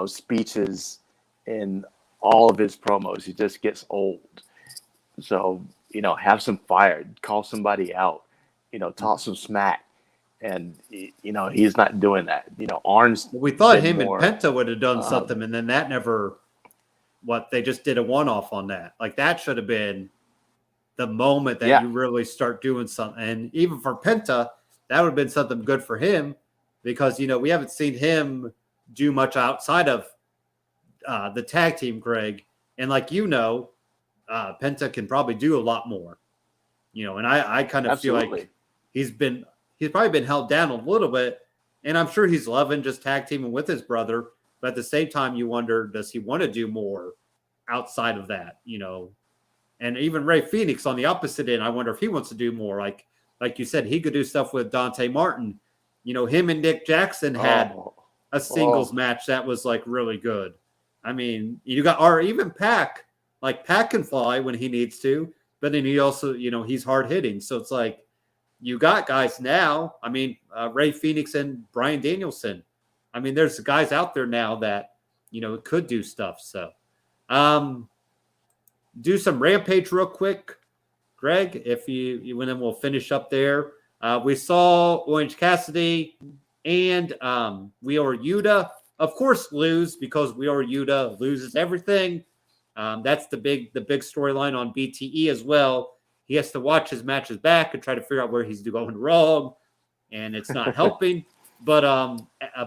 speeches in all of his promos, he just gets old. So, have some fire, call somebody out, talk some smack. And, he's not doing that. Arn's. We thought him and Penta would have done something, and then that never. They just did a one-off on that. Like that should have been the moment that you really start doing something. And even for Penta, that would have been something good for him because, we haven't seen him do much outside of the tag team, Greg. And like, Penta can probably do a lot more, and I kind of feel like he's probably been held down a little bit, and I'm sure he's loving just tag teaming with his brother. But at the same time, you wonder, does he want to do more outside of that, And even Ray Phoenix on the opposite end, I wonder if he wants to do more. Like you said, he could do stuff with Dante Martin. Him and Nick Jackson had a singles match that was like really good. I mean, or even Pac. Like Pac can fly when he needs to, but then he also, he's hard hitting. So it's like you got guys now. I mean, Ray Phoenix and Bryan Danielson. I mean, there's guys out there now that, could do stuff. So do some Rampage real quick, Greg, if you and then we'll finish up there. We saw Orange Cassidy and Wheeler Yuta, of course, lose because Wheeler Yuta loses everything. That's the big storyline on BTE as well. He has to watch his matches back and try to figure out where he's going wrong, and it's not helping. But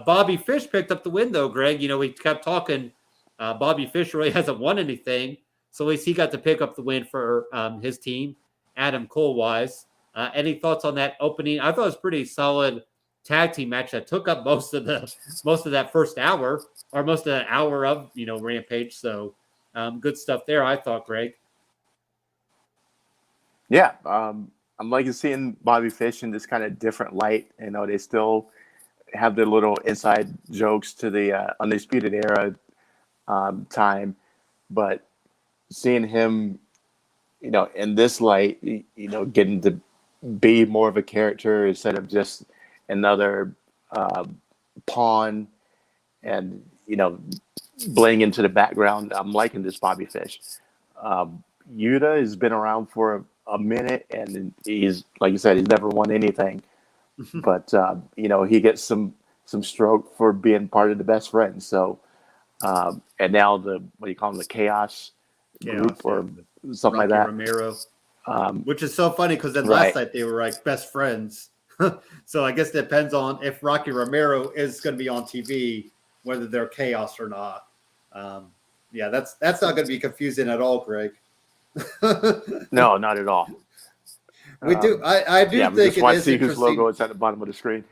Bobby Fish picked up the win, though, Greg. We kept talking. Bobby Fish really hasn't won anything, so at least he got to pick up the win for his team, Adam Cole-wise. Any thoughts on that opening? I thought it was a pretty solid tag team match that took up most of that first hour, or most of that hour of Rampage. So good stuff there, I thought, Greg. Yeah, I'm liking seeing Bobby Fish in this kind of different light. They still have their little inside jokes to the Undisputed Era time, but seeing him, in this light, getting to be more of a character instead of just another pawn and, blending into the background. I'm liking this Bobby Fish. Yuta has been around for a minute, and he's, like you said, he's never won anything. But he gets some stroke for being part of the Best Friends. So, and now what do you call them, the Chaos group or something Rocky like that. Romero, which is so funny because then last night they were like best friends. So I guess it depends on if Rocky Romero is going to be on TV, whether they're Chaos or not. That's not going to be confusing at all, Greg. No, not at all. We do. I do think just it want is to see whose interesting. logo is at the bottom of the screen.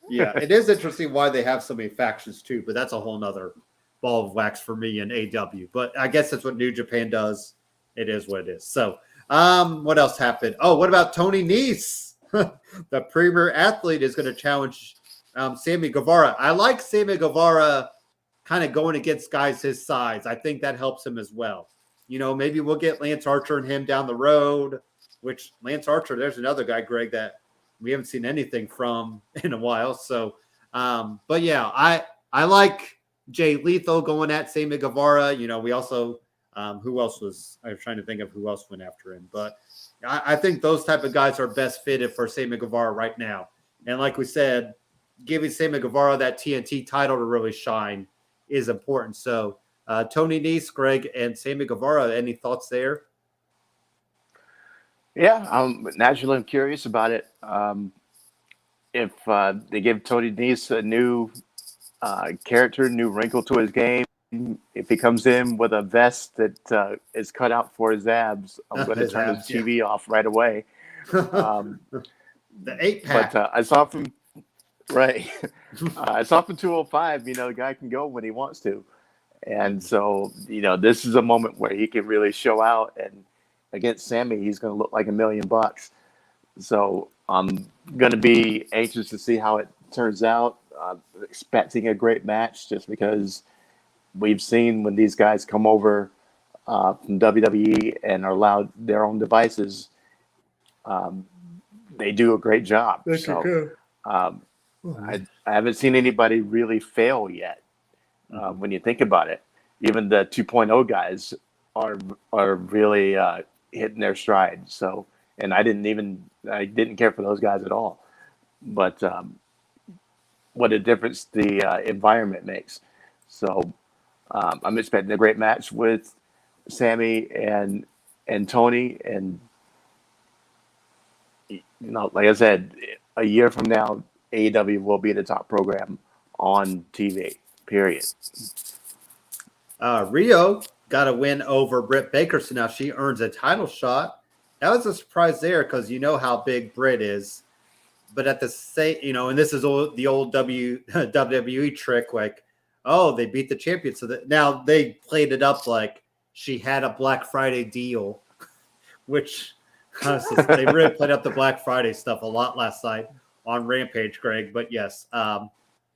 Yeah, it is interesting why they have so many factions too, but that's a whole nother ball of wax for me in AW. But I guess that's what New Japan does. It is what it is. So, what else happened? Oh, what about Tony Nese? The premier athlete is going to challenge Sammy Guevara. I like Sammy Guevara kind of going against guys his size. I think that helps him as well. Maybe we'll get Lance Archer and him down the road, which Lance Archer, there's another guy, Greg, that we haven't seen anything from in a while. So, but yeah, I like Jay Lethal going at Sammy Guevara. We also, who else I was trying to think of who else went after him, but I think those type of guys are best fitted for Sammy Guevara right now. And like we said, giving Sammy Guevara that TNT title to really shine is important. So Tony Nese, Greg, and Sammy Guevara, any thoughts there? Yeah, naturally I'm curious about it. If they give Tony Nese a new character, new wrinkle to his game, if he comes in with a vest that is cut out for his abs, I'm going to turn his TV off right away. The 8-pack. But I saw from I saw from 205. The guy can go when he wants to, and so this is a moment where he can really show out. And against Sammy, he's going to look like $1 million. So I'm going to be anxious to see how it turns out. Expecting a great match, just because we've seen when these guys come over from WWE and are allowed their own devices, they do a great job. I haven't seen anybody really fail yet. When you think about it, even the 2.0 guys are really hitting their stride. So, and I didn't care for those guys at all. But what a difference the environment makes. So I'm expecting a great match with Sammy and Tony. And like I said, a year from now, AEW will be the top program on TV, period. Rio got a win over Britt Baker, so now she earns a title shot. That was a surprise there because you know how big Britt is. But at the same, and this is the old WWE trick, like, oh, they beat the champion. So that now they played it up like she had a Black Friday deal, which they really played up the Black Friday stuff a lot last night on Rampage, Greg. But yes, how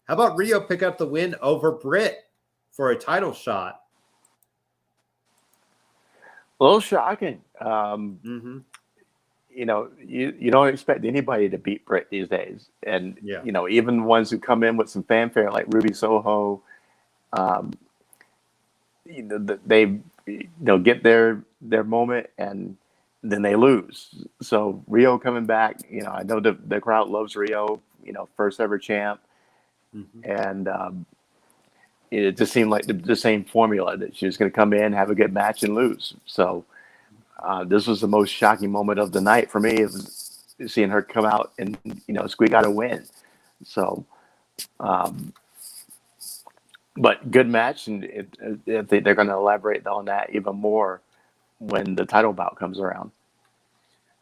about Rio pick up the win over Britt for a title shot? A little shocking. You don't expect anybody to beat Britt these days. And, even the ones who come in with some fanfare like Ruby Soho, they get their moment and then they lose. So Rio coming back, I know the crowd loves Rio, first ever champ. And it just seemed like the same formula that she was going to come in, have a good match and lose. So this was the most shocking moment of the night for me. It was seeing her come out and, squeak out a win. So, but good match. And I think they're going to elaborate on that even more when the title bout comes around.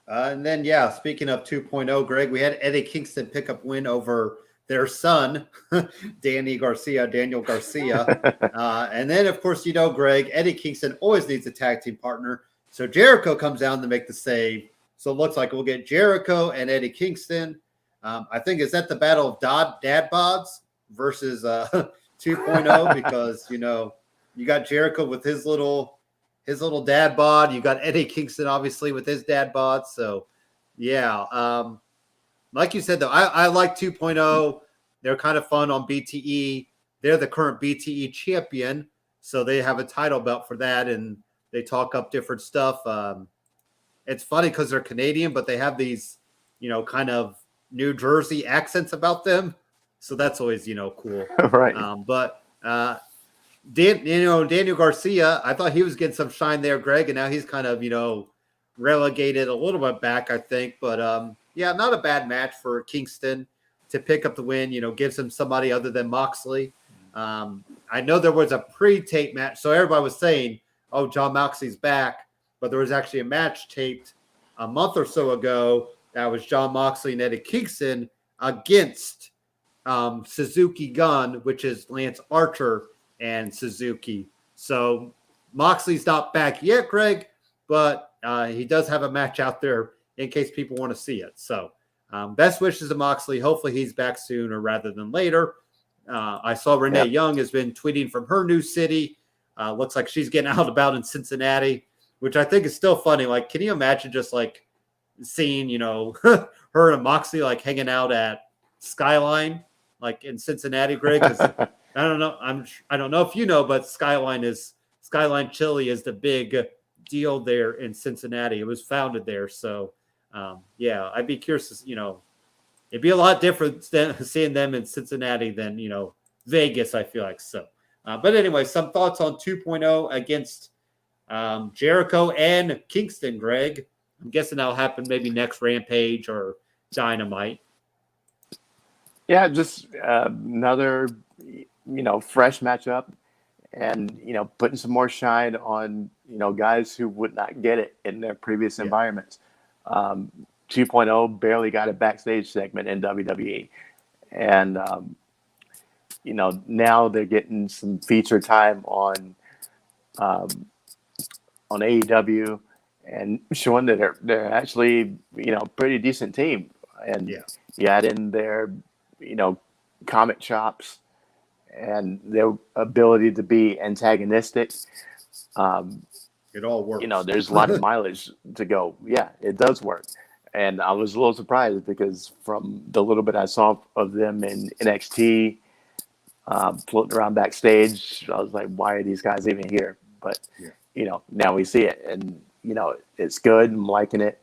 And then, speaking of 2.0, Greg, we had Eddie Kingston pick up win over their son, Daniel Garcia. And then, of course, Greg, Eddie Kingston always needs a tag team partner. So Jericho comes down to make the save. So it looks like we'll get Jericho and Eddie Kingston. I think, is that the battle of dad bods versus 2.0? Because, you got Jericho with his little dad bod. You got Eddie Kingston, obviously, with his dad bod. So, like you said, though, I like 2.0. They're kind of fun on BTE. They're the current BTE champion. So they have a title belt for that. And they talk up different stuff. It's funny because they're Canadian, but they have these, kind of New Jersey accents about them. So that's always, cool. Right. But Daniel Garcia, I thought he was getting some shine there, Greg, and now he's kind of, relegated a little bit back, I think. But, not a bad match for Kingston to pick up the win, gives him somebody other than Moxley. I know there was a pre-tape match. So everybody was saying, oh, John Moxley's back. But there was actually a match taped a month or so ago that was John Moxley and Eddie Kingston against Suzuki Gun, which is Lance Archer and Suzuki. So Moxley's not back yet, Greg, but he does have a match out there in case people want to see it. So best wishes to Moxley. Hopefully he's back sooner rather than later. I saw Renee Young has been tweeting from her new city. Looks like she's getting out and about in Cincinnati, which I think is still funny. Like, can you imagine just like seeing, her and Moxley like hanging out at Skyline, like in Cincinnati, Greg? 'Cause I don't know. I don't know if you know, but Skyline Chili is the big deal there in Cincinnati. It was founded there. So, I'd be curious to, it'd be a lot different than seeing them in Cincinnati than, Vegas, I feel like. So, but anyway, some thoughts on 2.0 against Jericho and Kingston, Greg. I'm guessing that'll happen maybe next Rampage or Dynamite. Yeah, just another, fresh matchup and, putting some more shine on, guys who would not get it in their previous environments. 2.0 barely got a backstage segment in WWE. And, now they're getting some feature time on AEW and showing that they're actually, pretty decent team. And you add in their, comic chops and their ability to be antagonistic. It all works. There's a lot of mileage to go. Yeah, it does work. And I was a little surprised because from the little bit I saw of them in NXT, floating around backstage, I was like, why are these guys even here? But, now we see it. And, it's good. I'm liking it.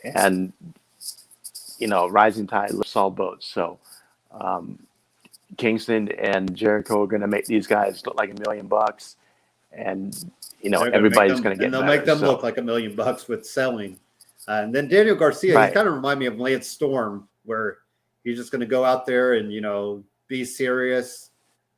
And, rising tide lifts all boats. So Kingston and Jericho are going to make these guys look like $1 million. And, everybody's going to get and they'll better, make them look like $1 million with selling. And then Daniel Garcia, he kind of remind me of Lance Storm, where he's just going to go out there and, be serious.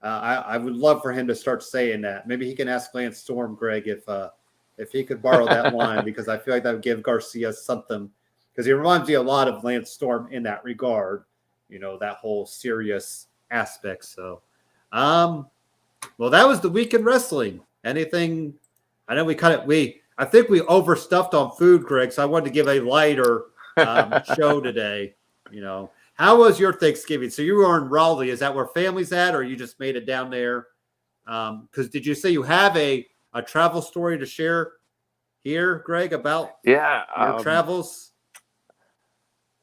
I would love for him to start saying that. Maybe he can ask Lance Storm, Greg, if he could borrow that line, because I feel like that would give Garcia something, because he reminds me a lot of Lance Storm in that regard, that whole serious aspect. So, well, that was the week in wrestling. Anything? I know I think we overstuffed on food, Greg, so I wanted to give a lighter show today. How was your Thanksgiving? So you were in Raleigh. Is that where family's at, or you just made it down there? Because did you say you have a travel story to share here, Greg, about your travels?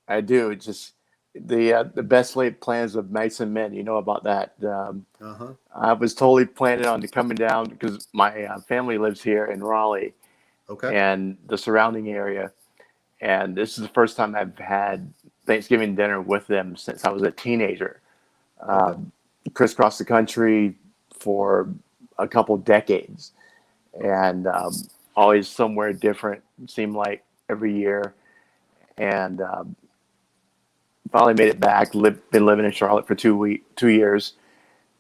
I do. Just the best laid plans of mice and men. You know about that. I was totally planning on coming down because my family lives here in Raleigh. Okay. And the surrounding area. And this is the first time I've had Thanksgiving dinner with them since I was a teenager. Crisscrossed the country for a couple decades. And always somewhere different, seemed like every year. And finally made it back. Been living in Charlotte for 2 years.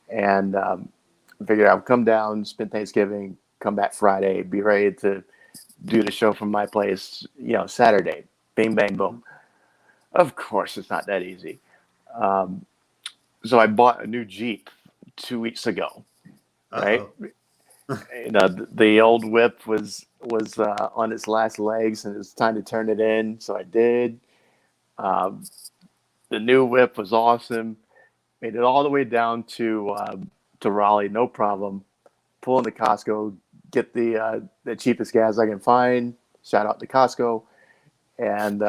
And figured I would come down, spend Thanksgiving, come back Friday, be ready to do the show from my place, Saturday. Bing, bang, boom. Of course, it's not that easy. So I bought a new Jeep 2 weeks ago, right? The old whip was on its last legs, and it was time to turn it in. So I did. The new whip was awesome. Made it all the way down to Raleigh, no problem. Pull into Costco, get the cheapest gas I can find. Shout out to Costco. And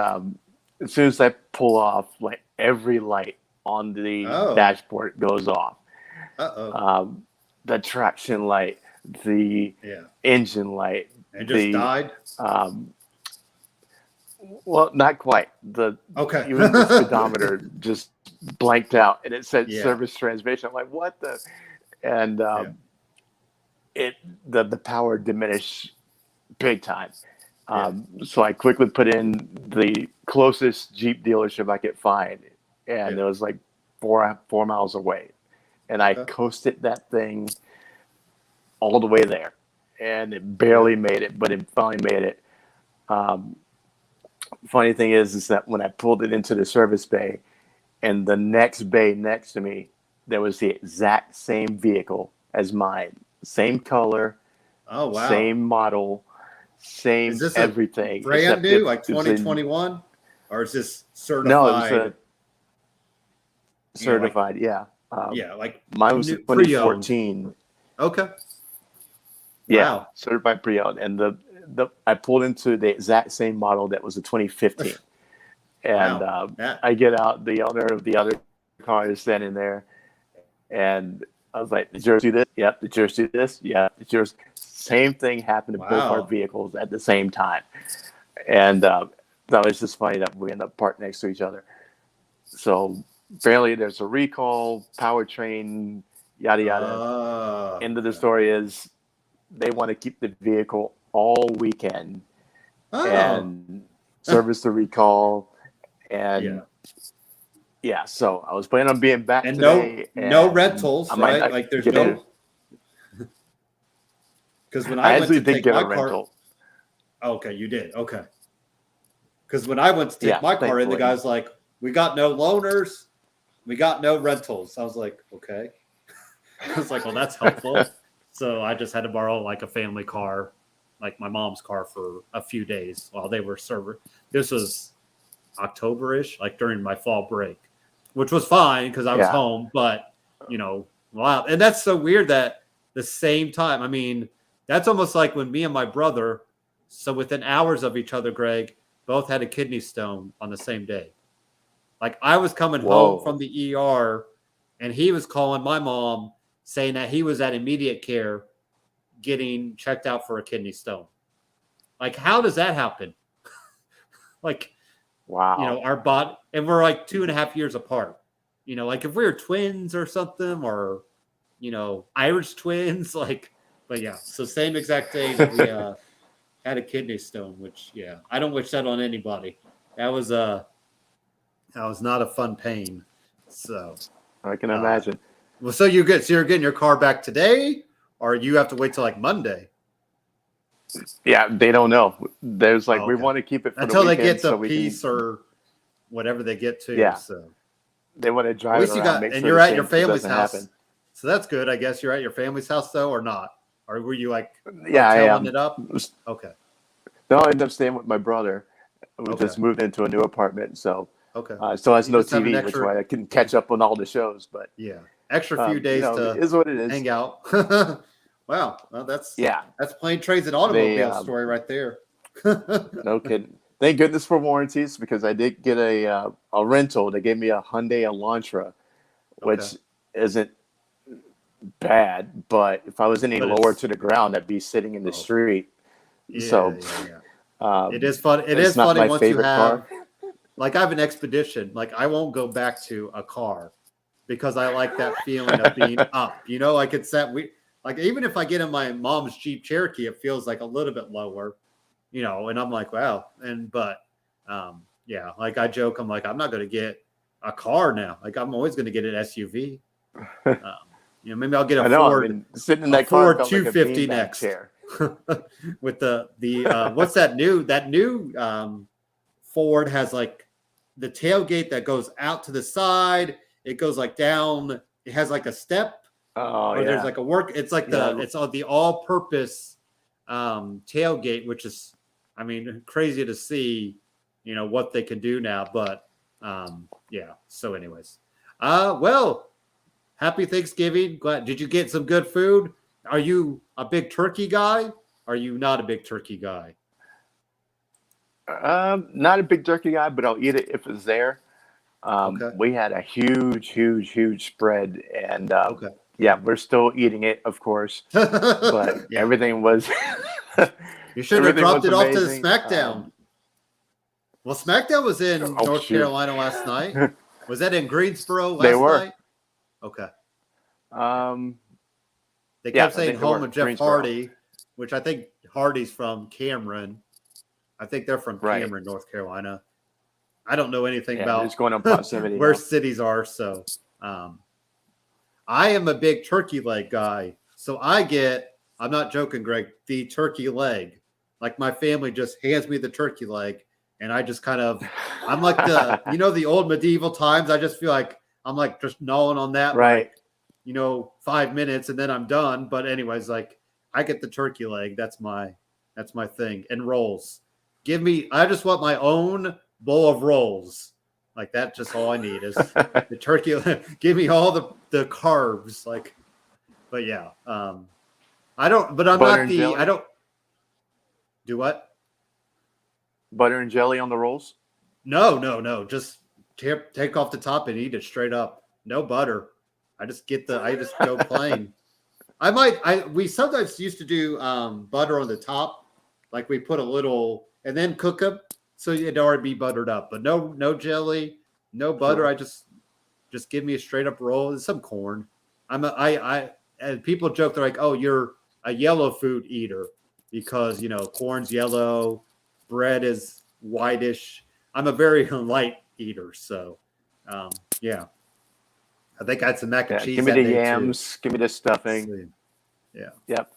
as soon as I pull off, like every light on the dashboard goes off. The traction light, the engine light. It just died? Well, not quite. Even the speedometer just blanked out, and it said service transmission. I'm like, what the? And the power diminished big time. So I quickly put in the closest Jeep dealership I could find, and it was like 4 miles away. And I coasted that thing all the way there, and it barely made it, but it finally made it. Funny thing is that when I pulled it into the service bay, and the next bay next to me, there was the exact same vehicle as mine, same color, same model, same is this everything. Brand new, like 2021, or is this certified? No, it was certified. Yeah, like Mine was a pre-owned. 2014. Okay. Yeah, Wow. certified pre-owned, and the I pulled into the exact same model that was a 2015, and Wow. That. I get out. The owner of the other car is standing there, and I was like, "Did yours do this? Yep. Did yours do this? Yeah. Did yours?" Same thing happened to both our Wow. vehicles at the same time, and that was just funny that we ended up parked next to each other. So apparently, there's a recall, powertrain, yada yada. End of the Okay. story is they want to keep the vehicle all weekend Oh. and service the recall. Yeah. And yeah, so I was planning on being back And today. no And rentals, I might right? not Like there's get in. no, because when I I went actually to did take get a my car, rental. okay, you did. Okay. Because when I went to take Yeah, my car in, the thankfully. guy's like, we got no loaners, we got no rentals. I was like, okay. I was like, well, that's helpful. So I just had to borrow like a family car, like my mom's car, for a few days while they were serving. This was October-ish, like during my fall break, which was fine because I was Yeah. home. But wow, and that's so weird that the same time. I mean, that's almost like when me and my brother, so within hours of each other, Greg, both had a kidney stone on the same day. Like I was coming home from the ER, and he was calling my mom saying that he was at immediate care getting checked out for a kidney stone. Like, how does that happen? Like, Wow. our body, and we're like 2.5 years apart. Like if we were twins or something, or Irish twins, like. But yeah, so same exact day that we had a kidney stone, which I don't wish that on anybody. That was not a fun pain. So I can imagine. well, so you're getting your car back today, or you have to wait till like Monday? Yeah, they don't know. There's like, we Okay. want to keep it for Until the they weekend get the so we piece can, or whatever they get to. Yeah. So they want to at drive it least you around, got, make and sure you're the at your same thing family's doesn't house. happen. So that's good. I guess you're at your family's house though, or not? Or were you like Yeah, I hoteling am. it up? Okay. No, I ended up staying with my brother. We Okay. just moved into a new apartment, so Okay. still has You no just have an TV, which extra- is why I couldn't catch up on all the shows. But extra few days it to is what it is. hang out. Wow. Well, that's plain trains and They automobile story right there. no kidding. Thank goodness for warranties, because I did get a rental. They gave me a Hyundai Elantra, which isn't bad, but if I was any lower to the ground, I'd be sitting in the street. So it is fun. It it's is not funny my once you favorite have, car. like, I have an Expedition. Like, I won't go back to a car because I like that feeling of being up. Like it's that like even if I get in my mom's Jeep Cherokee, it feels like a little bit lower. And I'm like, wow. But like I joke, I'm like, I'm not going to get a car now. Like I'm always going to get an SUV. Maybe I'll get a Ford. I mean, sitting in that car Ford felt 250 like a beanbag next. chair. With the what's that new Ford has like the tailgate that goes out to the side. It goes like down. It has like a step. Oh, or there's like a work. It's like it's the all-purpose tailgate, which is, I mean, crazy to see, what they can do now. But So, anyways, well, happy Thanksgiving. Did you get some good food? Are you a big turkey guy? Are you not a big turkey guy? Not a big turkey guy, but I'll eat it if it's there. We had a huge spread, and we're still eating it, of course. But everything was. You should have dropped it off to the amazing. SmackDown. Well, SmackDown was in North Carolina last night. Was that in Greensboro last night? Okay. They kept saying home of Jeff Hardy, which I think Hardy's from Cameron. I think they're from Cameron, North Carolina. I don't know anything about it's going on proximity where now. cities are. So I am a big turkey leg guy. So I'm not joking, Greg, the turkey leg. Like my family just hands me the turkey leg. And I just I'm like the old medieval times. I just feel like I'm like just gnawing on that. Right. Like, 5 minutes and then I'm done. But anyways, like I get the turkey leg. That's my thing. And rolls. I just want my own bowl of rolls. Like that's just all I need is the turkey. Give me all the carbs. Like, but yeah, I don't. But I'm Butter not and the. jelly? I don't do what? Butter and jelly on the rolls? No. Just take off the top and eat it straight up. No butter. I just go plain. We sometimes used to do butter on the top, like we put a little and then cook them so it'd already be buttered up. But no jelly, no butter. Sure. I just give me a straight up roll and some corn. And people joke, they're like, "Oh, you're a yellow food eater because corn's yellow, bread is whitish." I'm a very light eater, so yeah. I think I had some mac and cheese. Give me that the day yams. too. Give me the stuffing. So, yeah. Yep.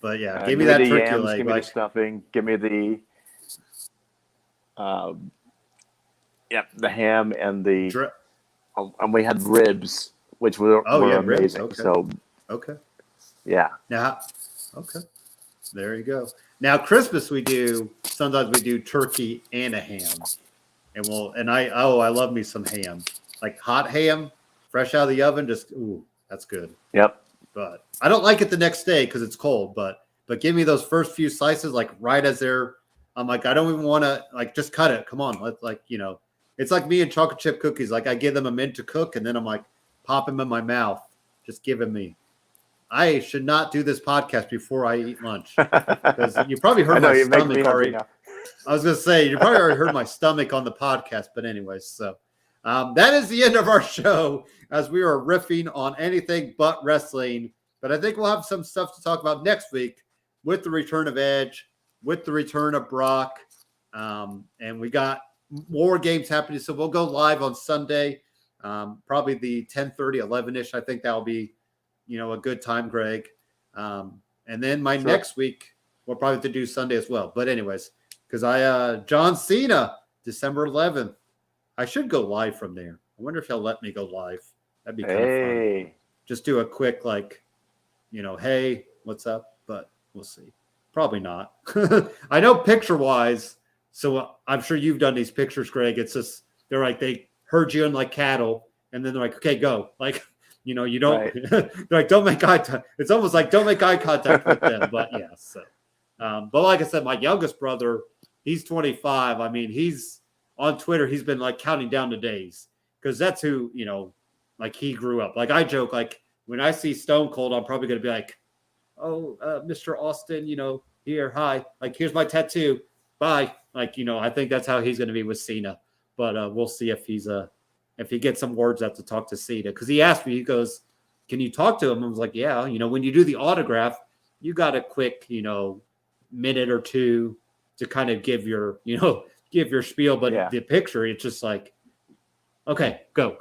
But yeah, Give give me that the turkey yams. leg. Give me Like, the stuffing. Give me the the ham and the. And we had ribs, which were ribs. amazing. Okay. So okay. yeah. Now, okay. There you go. Now Christmas sometimes we do turkey and a ham. And I love me some ham. Like hot ham, fresh out of the oven, that's good. Yep. But I don't like it the next day because it's cold. But give me those first few slices, like right as I'm like, I don't even want to just cut it. Come on, it's like me and chocolate chip cookies. Like I give them a minute to cook, and then I'm like, pop them in my mouth. Just give them me. I should not do this podcast before I eat lunch because you probably heard my stomach already. I was going to say, you probably already heard my stomach on the podcast, but anyways, so that is the end of our show as we are riffing on anything but wrestling. But I think we'll have some stuff to talk about next week with the return of Edge, with the return of Brock, and we got more games happening. So we'll go live on Sunday, probably the 10:30, 11-ish. I think that'll be, a good time, Greg. And then next week, we'll probably have to do Sunday as well. But anyways, because John Cena, December 11th. I should go live from there. I wonder if he'll let me go live. That'd be kind of fun. Just do a quick, hey, what's up? But we'll see. Probably not. I know picture-wise, so I'm sure you've done these pictures, Greg. It's just, they're like, they herd you in like cattle, and then they're like, okay, go. You don't, right. They're like, don't make eye contact. It's almost like don't make eye contact with them. But yeah, so. But like I said, my youngest brother, he's 25. I mean, he's on Twitter. He's been counting down the days because that's who, he grew up. Like I joke, when I see Stone Cold, I'm probably going to be like, oh, Mr. Austin, here, hi. Here's my tattoo. Bye. I think that's how he's going to be with Cena. But we'll see if if he gets some words out to talk to Cena. Because he asked me, he goes, can you talk to him? I was like, yeah. When you do the autograph, you got a quick, minute or two to kind of give your spiel. But the picture, it's just like, okay, go.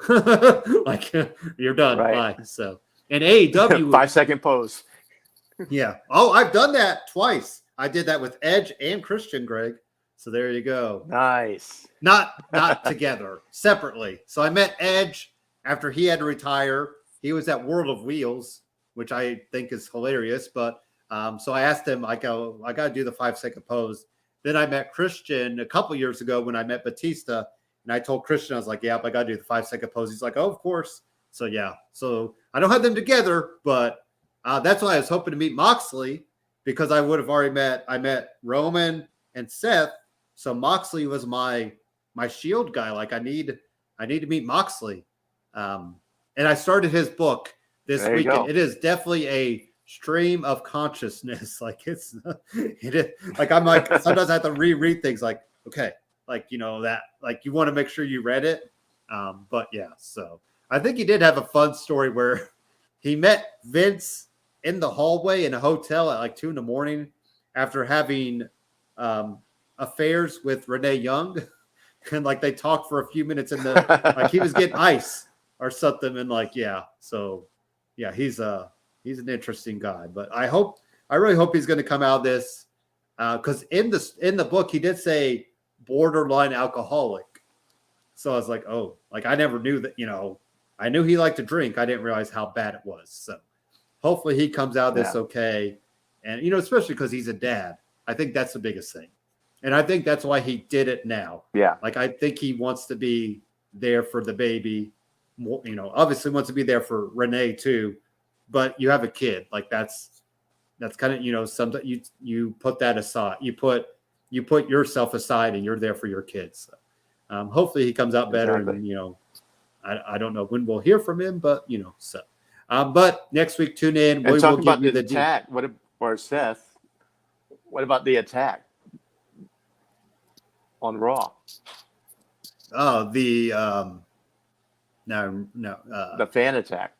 You're done. Right. Bye. So, and AEW 5-second pose. Yeah. Oh, I've done that twice. I did that with Edge and Christian, Greg. So there you go. Nice. Not together, separately. So I met Edge after he had to retire. He was at World of Wheels, which I think is hilarious. But so I asked him, I got to do the 5-second pose. Then I met Christian a couple years ago when I met Batista. And I told Christian, I was like, yeah, I got to do the 5-second pose. He's like, oh, of course. So yeah. So I don't have them together, but that's why I was hoping to meet Moxley because I would have already I met Roman and Seth. So Moxley was my Shield guy. I need to meet Moxley. And I started his book this weekend. It is definitely a stream of consciousness. It is I'm sometimes I have to reread things okay, that you want to make sure you read it. But yeah, so I think he did have a fun story where he met Vince in the hallway in a hotel at 2 a.m. after having affairs with Renee Young. And they talked for a few minutes in the he was getting ice or something. And so yeah, he's an interesting guy, but I really hope he's going to come out of this. Cause in the book, he did say borderline alcoholic. So I was like, oh, I never knew that, I knew he liked to drink. I didn't realize how bad it was. So hopefully he comes out of this okay. And, especially because he's a dad. I think that's the biggest thing. And I think that's why he did it now. Yeah. I think he wants to be there for the baby. More, obviously wants to be there for Renee too, but you have a kid. Like that's kind of, something you put that aside. You put yourself aside and you're there for your kids. So, hopefully he comes out better. Exactly. And, I don't know when we'll hear from him, but, so. But next week, tune in. And we talking will give about you the the attack, or Seth, what about the attack on Raw? Oh, the The fan attack.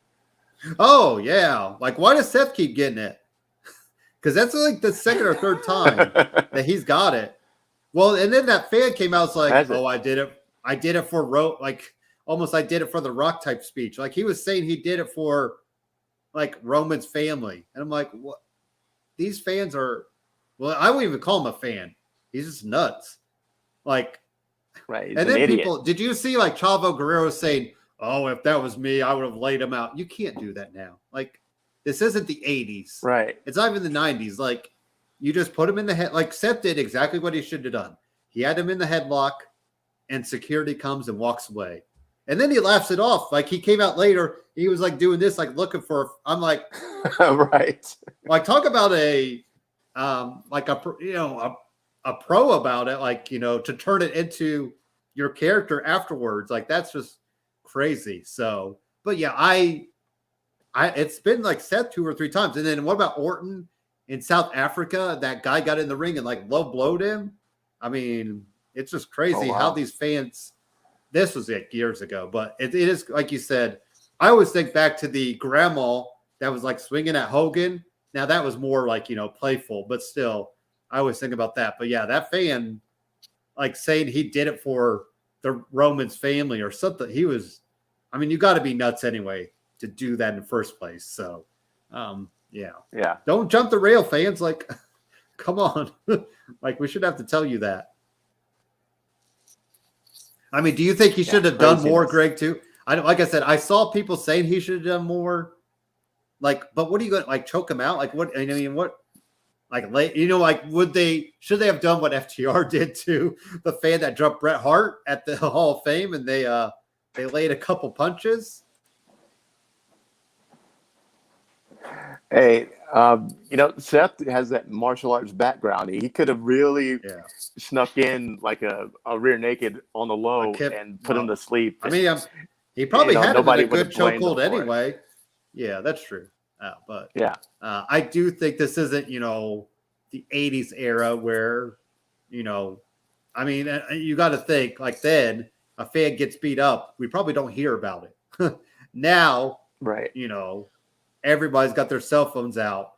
Oh yeah, like why does Seth keep getting it? Because that's like the second or third time that he's got it. Well, and then that fan came out, was like, I did it for like almost I did it for the Rock type speech. Like he was saying he did it for like Roman's family, and I'm like, what? These fans are. Well, I won't even call him a fan. He's just nuts. Like, right? And then people, did you see like Chavo Guerrero saying, "Oh, if that was me, I would have laid him out." You can't do that now. Like, this isn't the 80s. Right. It's not even the 90s. Like, you just put him in the head. Like, Seth did exactly what he should have done. He had him in the headlock, and security comes and walks away. And then he laughs it off. Like, he came out later. He was like doing this, like looking for. I'm like, right. Like, talk about a pro about it. Like, to turn it into your character afterwards. Like, that's just crazy. So, but yeah, it's been like Seth 2 or 3 times. And then what about Orton in South Africa? That guy got in the ring and like low blowed him. I mean, it's just crazy how these fans. This was it years ago, but it is like you said. I always think back to the grandma that was like swinging at Hogan. Now that was more like playful, but still, I always think about that. But yeah, that fan like saying he did it for the Roman's family or something. He was. I mean, you got to be nuts anyway to do that in the first place. So, yeah. Don't jump the rail, fans. Like, come on. Like, we should have to tell you that. I mean, do you think he should have done more, Greg, too? Like I said, I saw people saying he should have done more. Like, but what are you going to, like, choke him out? Like, what, I mean, what, like, like, should they have done what FTR did to the fan that dropped Bret Hart at the Hall of Fame and they laid a couple punches? Hey, Seth has that martial arts background. He could have really snuck in like a rear naked on the low and put him to sleep. I mean, he probably had him in a good chokehold anyway. Yeah, that's true. But I do think this isn't, the 80s era where, I mean, you got to think like then a fan gets beat up. We probably don't hear about it. Now, right. Everybody's got their cell phones out.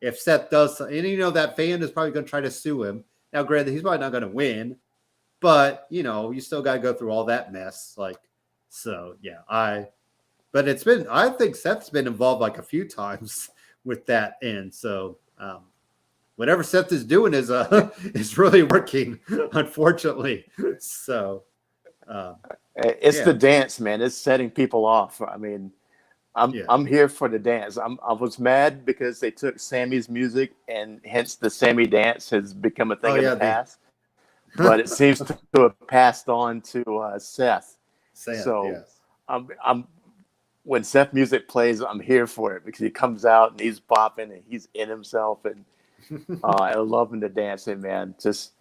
If Seth does, and that fan is probably going to try to sue him. Now, granted, he's probably not going to win, but you still got to go through all that mess. Like, so yeah, I think Seth's been involved like a few times with that end. So, whatever Seth is doing is really working, unfortunately. So, it's the dance, man. It's setting people off. I mean, I'm here for the dance. I was mad because they took Sammy's music, and hence the Sammy dance has become a thing of the past. But it seems to have passed on to Seth. So yes. I'm when Seth music plays, I'm here for it because he comes out and he's bopping and he's in himself, and I love him to dancing, man. Just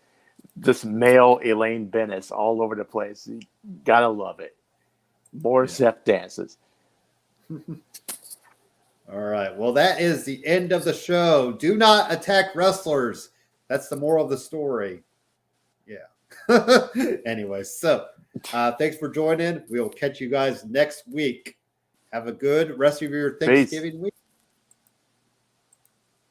male Elaine Bennis all over the place. You gotta love it. More Seth dances. All right. Well, that is the end of the show. Do not attack wrestlers. That's the moral of the story. Yeah. Anyway, so thanks for joining. We'll catch you guys next week. Have a good rest of your Thanksgiving week.